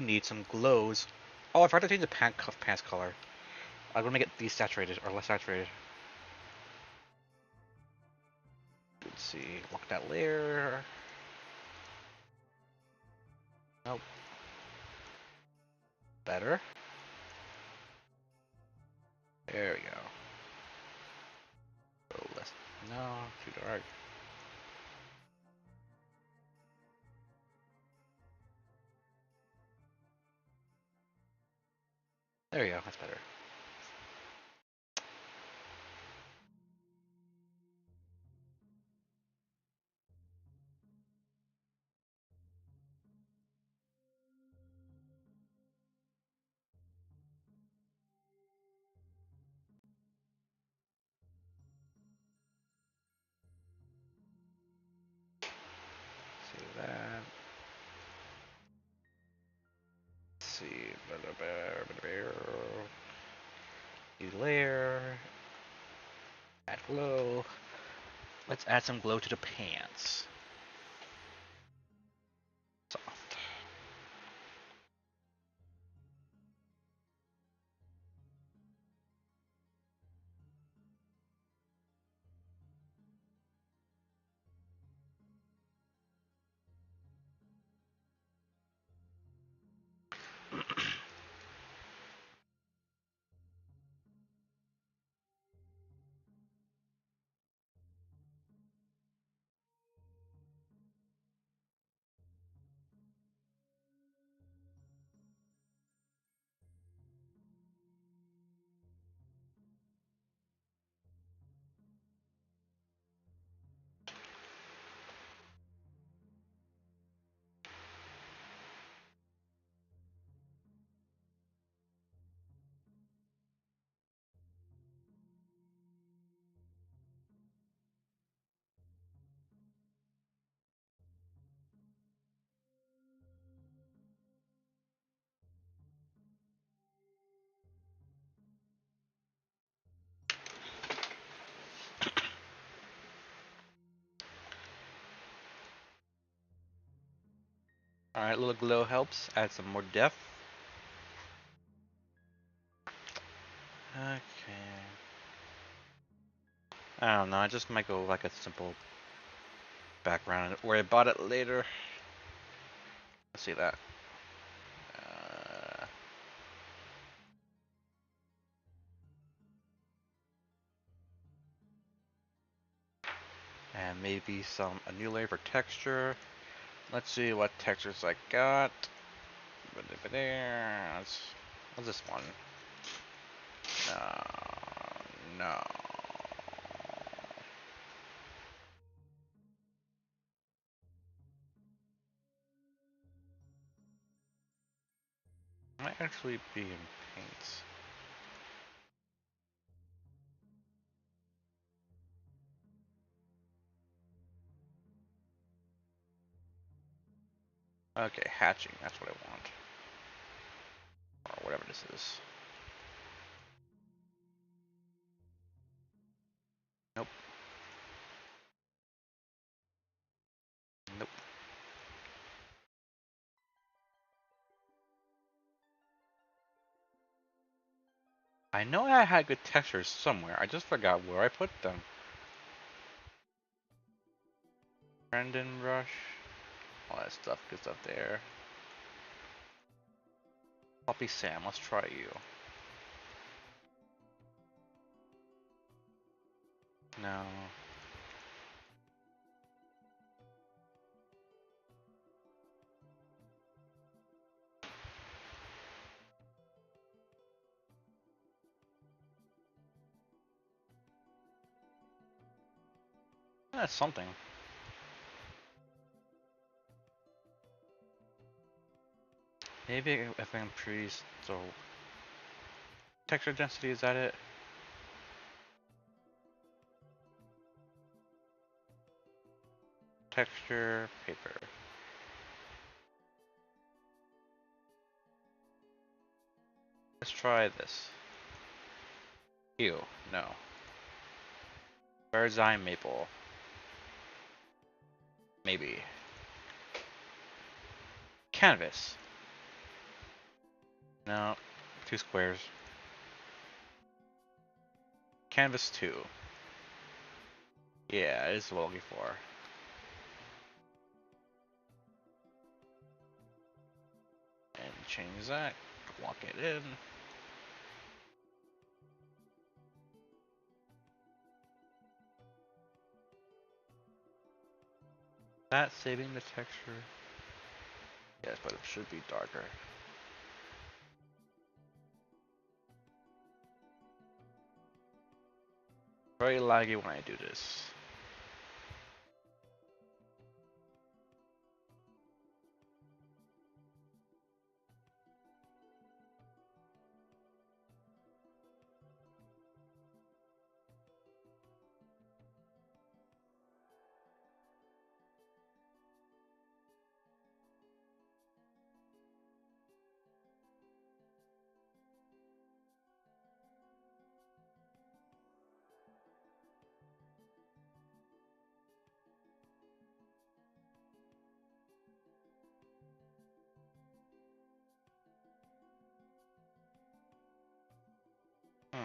need some glows. Oh, I forgot to change the pants color. I'm gonna make it desaturated or less saturated. Let's see, lock that layer. Nope. Better. There we go. Oh, less. No, too dark. There we go. That's better. See that. Let's see. New layer. Add glow. Let's add some glow to the pants. Soft. Alright, a little glow helps. Add some more depth. Okay. I don't know, I just might go like a simple background and worry about it later. Let's see that. And maybe a new layer for texture. Let's see what textures I got. What's this one? No. Might actually be in paints. Okay, hatching, that's what I want. Or whatever this is. Nope. Nope. I know I had good textures somewhere. I just forgot where I put them. Brendan brush. All that stuff, good stuff there. Poppy Sam, let's try you. No. That's something. Maybe if I increase, so texture density, is that it? Texture, paper. Let's try this. Ew, no. Bird's eye maple. Maybe. Canvas. No. 2 squares. Canvas 2. Yeah, it is what I'm looking for. And change that. Lock it in. That saving the texture. Yes, but it should be darker. Very laggy when I do this. Hmm.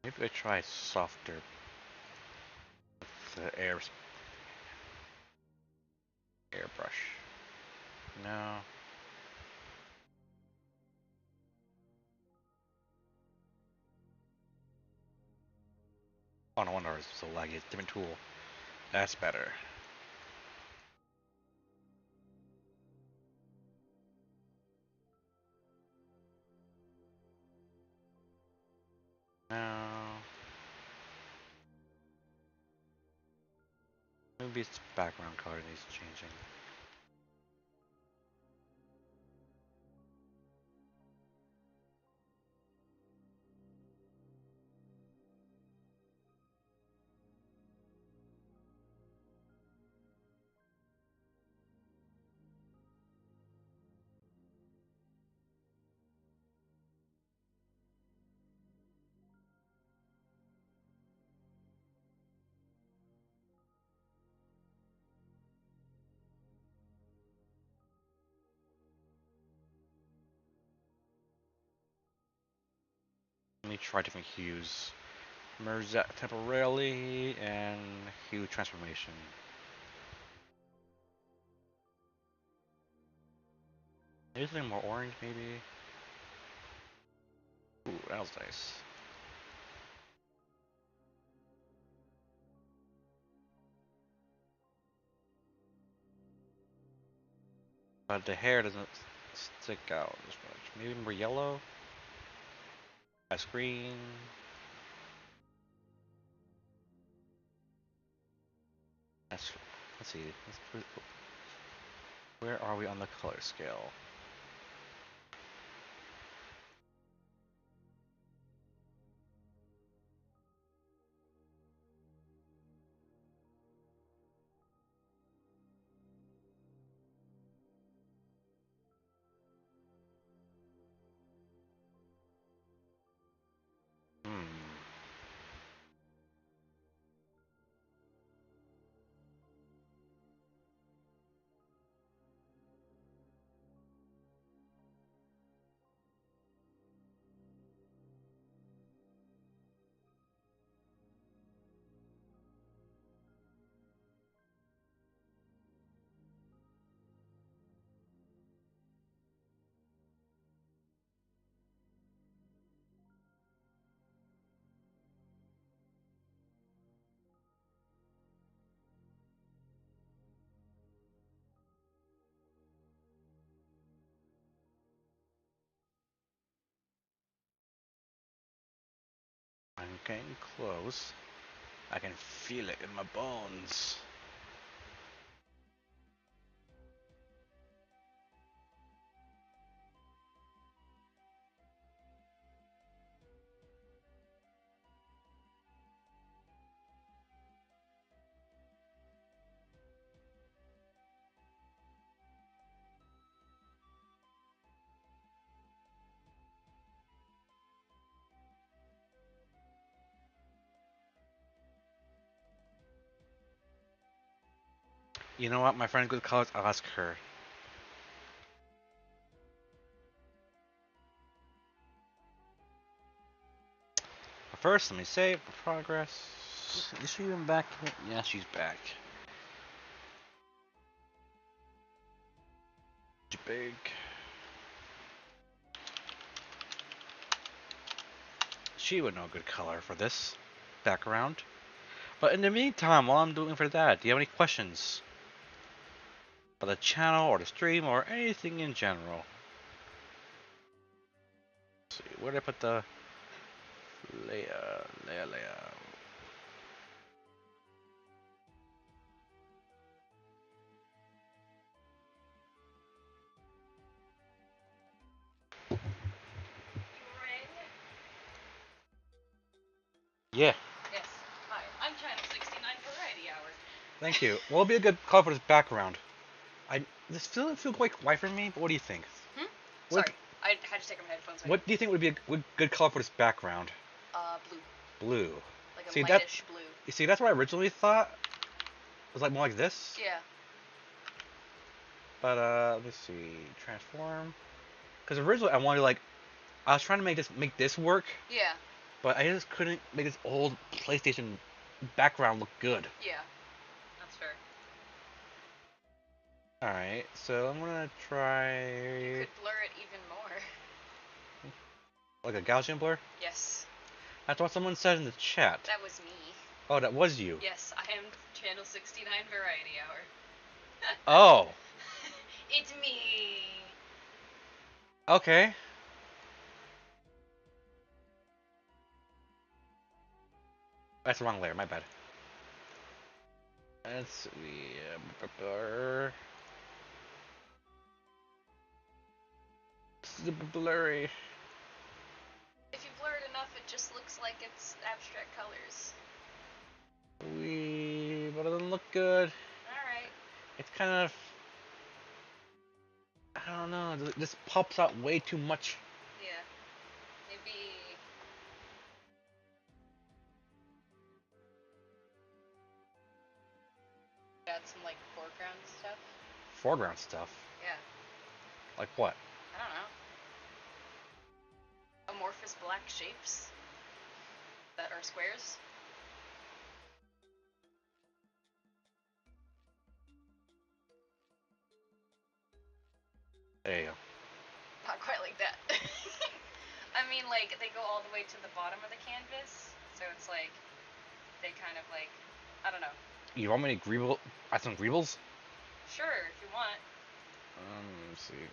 Maybe I try softer with the airbrush. No. Oh, no wonder it's so laggy. It's a different tool. That's better. No. Maybe its background color needs changing. Let me try different hues. Merge that temporarily and hue transformation. Maybe something more orange, maybe. Ooh, that was nice. but the hair doesn't stick out as much. Maybe more yellow? That's green. Let's see. Where are we on the color scale? I'm getting close. I can feel it in my bones. You know what? My friend good colors. I'll ask her. But first, let me save the progress. Is she even back yet? Yeah, she's back. She's big. She would know a good color for this background. But in the meantime, while I'm doing for that, do you have any questions about the channel or the stream or anything in general? Let's see, where did I put the Leia? Yeah. Yes. Hi, I'm Channel 69 Variety Hour. Thank you. What would be a good color for this background? This still doesn't feel quite white for me, but what do you think? Sorry, I had to take my headphones away. What do you think would be a good color for this background? Blue. Blue. Like a See, lightish blue. You see, that's what I originally thought. It was like more like this. Yeah. But let's see, transform. Because originally I was trying to make this work. Yeah. But I just couldn't make this old PlayStation background look good. Yeah. That's fair. Alright, so I'm gonna try... You could blur it even more. Like a Gaussian blur? Yes. That's what someone said in the chat. That was me. Oh, that was you? Yes, I am Channel 69 Variety Hour. Oh. It's me. Okay. That's the wrong layer, my bad. Let's see... blur... Super blurry. If you blur it enough, it just looks like it's abstract colors. But it doesn't look good. Alright. It's kind of... I don't know, this pops out way too much. Yeah. Maybe... Add some, like, foreground stuff. Foreground stuff? Yeah. Like what? I don't know. Amorphous black shapes that are squares. There you go. Not quite like that. I mean, like, they go all the way to the bottom of the canvas, so it's like, they kind of like, I don't know. You want me to add some greebles? Sure, if you want. Let's see.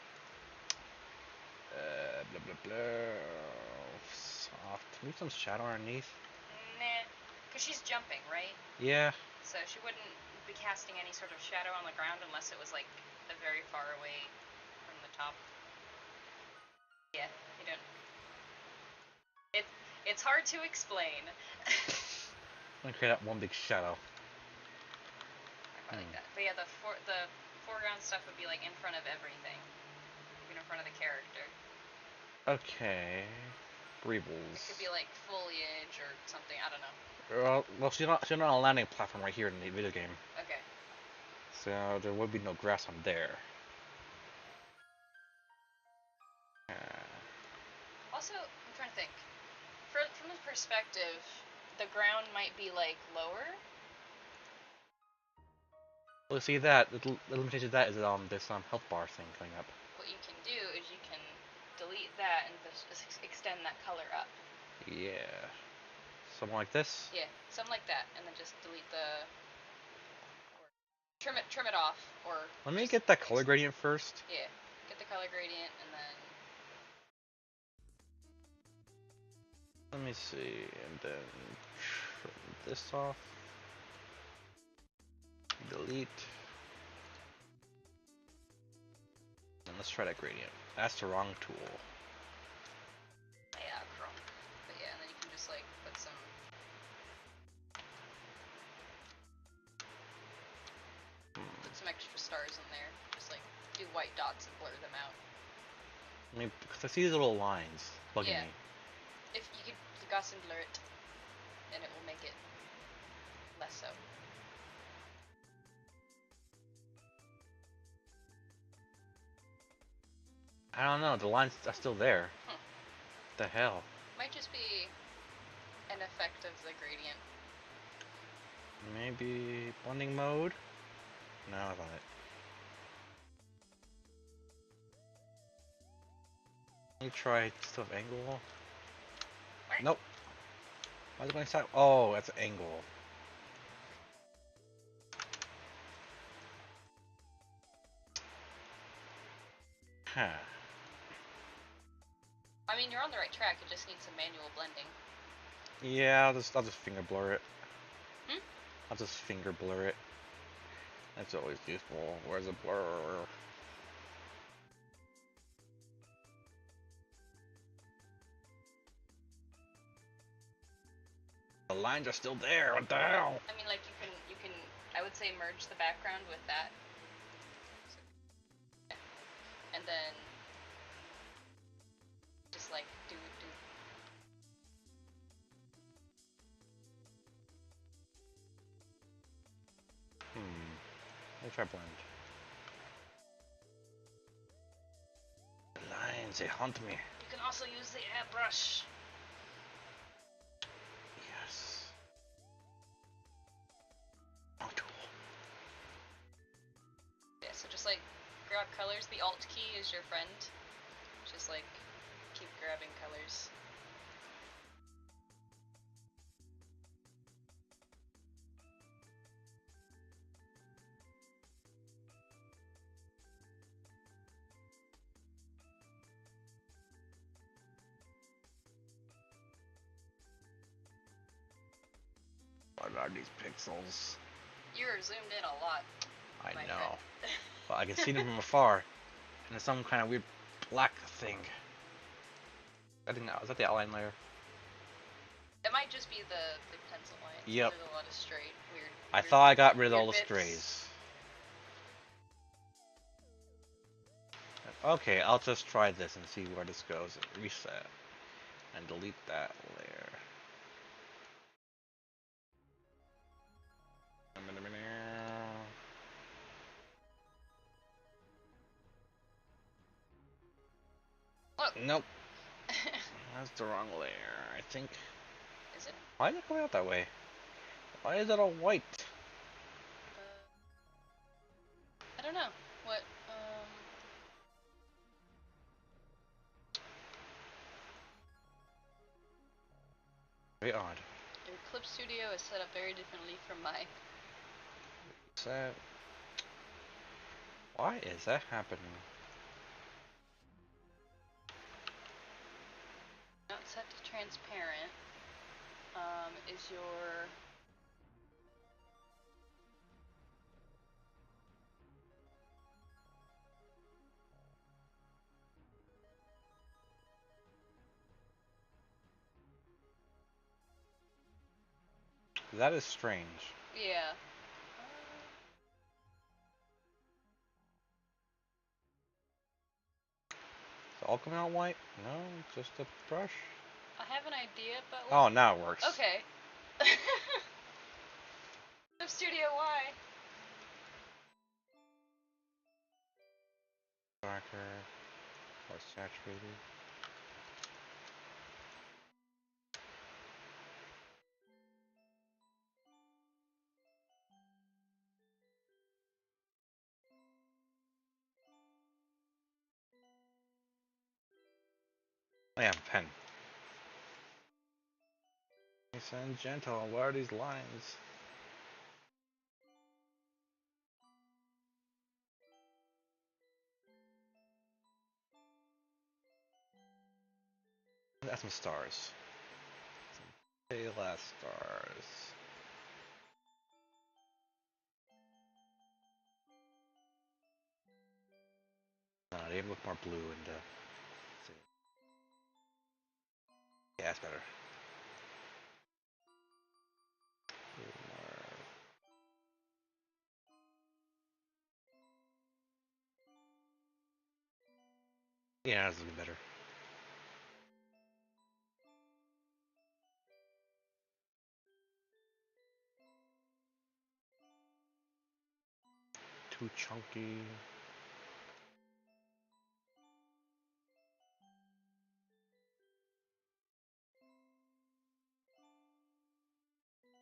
Blah blah blah. Soft. Maybe some shadow underneath. Nah, because she's jumping, right? Yeah. So she wouldn't be casting any sort of shadow on the ground unless it was like a very far away from the top. Yeah, you don't. It's hard to explain. I'm gonna create that one big shadow. I like that. But yeah, the foreground stuff would be like in front of everything, even in front of the character. Okay. Breebles. It could be like foliage or something. I don't know. Well, she's not on a landing platform right here in the video game. Okay. So there would be no grass on there. Also, I'm trying to think. From this perspective, the ground might be like lower. Well, see that the limitation of that is there's some health bar thing coming up. What you can do is you can delete that and just extend that color up. Yeah. Something like this. Yeah, something like that, and then just delete the. Or trim it off, or. Let me get that color gradient first. Yeah, get the color gradient and then. Let me see, and then trim this off. Delete. And let's try that gradient. That's the wrong tool. Yeah, Chrome. But yeah, and then you can just like put some. Put some extra stars in there. Just like do white dots and blur them out. I mean, because I see these little lines bugging me. If you could Gaussian blur it, and it will make it less so. I don't know, the lines are still there. Hmm. The hell? Might just be an effect of the gradient. Maybe blending mode? No, I thought it. Let me try stuff angle. Nope. Why is it going south? Oh, that's an angle. Huh. I mean, you're on the right track. It just needs some manual blending. Yeah, I'll just finger blur it. Hmm? I'll just finger blur it. That's always useful. Where's the blur? The lines are still there. What the hell? I mean, like you can. I would say merge the background with that, and then just like do. Let me try blend. The lines, they haunt me. You can also use the airbrush. Yes. Wrong tool. Yeah, so just like grab colors. The Alt key is your friend. Just like keep grabbing colors. What are these pixels? You're zoomed in a lot. I know. But I can see them from afar. And there's some kind of weird black thing. I think is that the outline layer? It might just be the pencil line. Yep. There's a lot of straight, weird. I thought I got rid of all the bits. strays. Okay, I'll just try this and see where this goes. Reset. And delete that layer. Oh. Nope. That's the wrong layer, I think. Is it? Why is it going out that way? Why is it all white? I don't know. What? Very odd. Your Clip Studio is set up very differently from mine. Set. Why is that happening? Not set to transparent. Is your That is strange. yeah. Is it all coming out white? No, just a brush. I have an idea, but Oh, now it works. okay. Studio Y. Darker, more saturated. I have a pen. Nice and gentle. What are these lines? That's some stars. Some pale stars. They even look more blue and yeah, that's better. Yeah, that's looking better. Too chunky.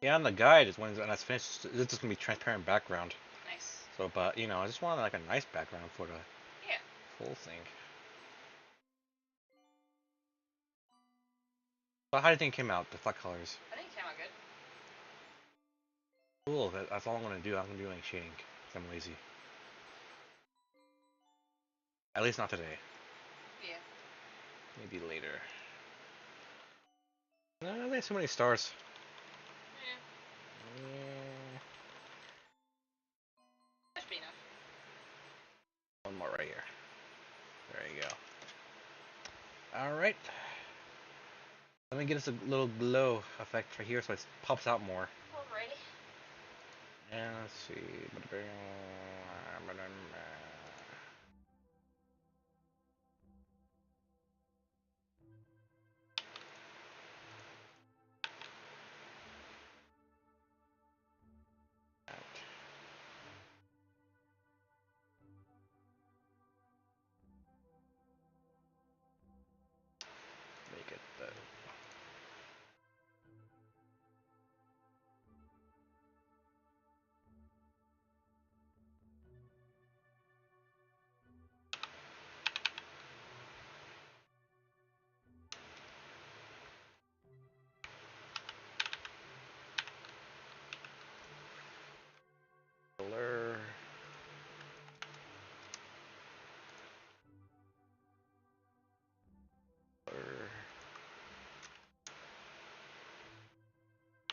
Yeah, on the guide is when that's finished. It's just gonna be transparent background. Nice. So, but you know, I just want like a nice background for the full thing. But how do you think it came out? The flat colors. I think it came out good. Cool. That's all I'm gonna do. I'm gonna do like shading. 'Cause I'm lazy. At least not today. Yeah. Maybe later. No, there's so many stars. Yeah. Yeah. That should be enough. One more right here. There you go. Alright. Let me get us a little glow effect right here so it pops out more. Alrighty. And let's see. Make it the color.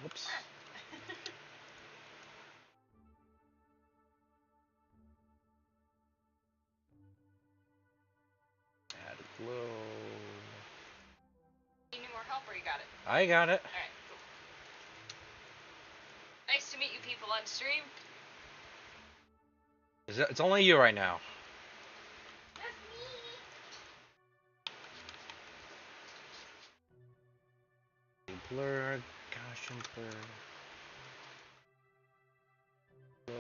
Whoops. Add glow. You need more help or you got it? I got it. Alright, cool. Nice to meet you people on stream. It's only you right now. That's me. Blur, Gaussian blur. Glow.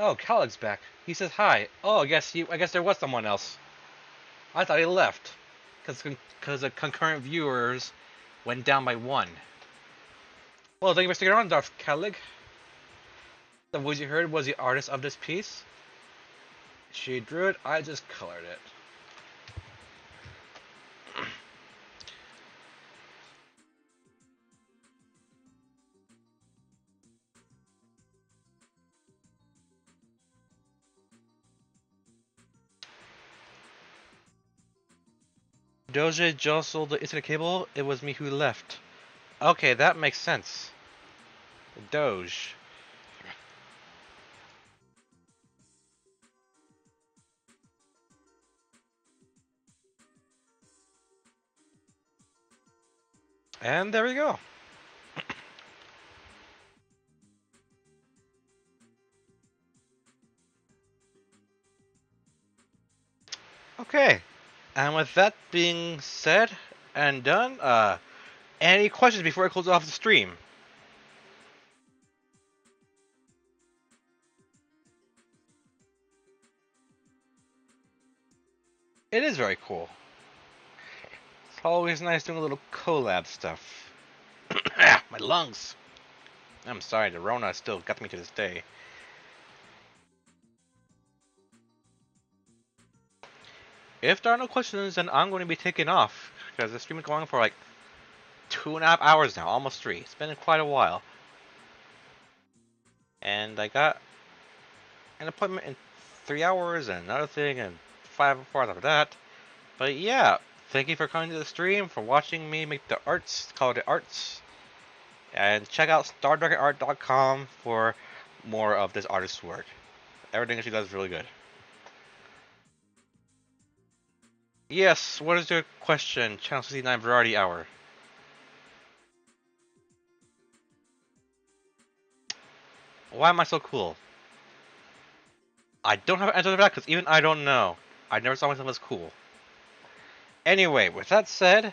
Oh, Calig's back. He says hi. Oh, I guess there was someone else. I thought he left. Because the concurrent viewers went down by 1. Well, thank you for sticking around, Darth Calig. The voice you heard was the artist of this piece. She drew it, I just colored it. Doge jostled the internet cable. It was me who left. Okay, that makes sense. Doge. And there we go. Okay. And with that being said and done, any questions before I close off the stream? It is very cool. It's always nice doing a little collab stuff. My lungs. I'm sorry, the Rona still got me to this day. If there are no questions, then I'm going to be taking off because the stream is going for like 2.5 hours now, almost 3. It's been quite a while. And I got an appointment in 3 hours and another thing and 5 hours after that. But yeah, thank you for coming to the stream, for watching me make the arts, call it arts. And check out StarDragonArt.com for more of this artist's work. Everything she does is really good. Yes, what is your question? Channel 69 Variety Hour. Why am I so cool? I don't have an answer to that because even I don't know. I never saw myself as cool. Anyway, with that said,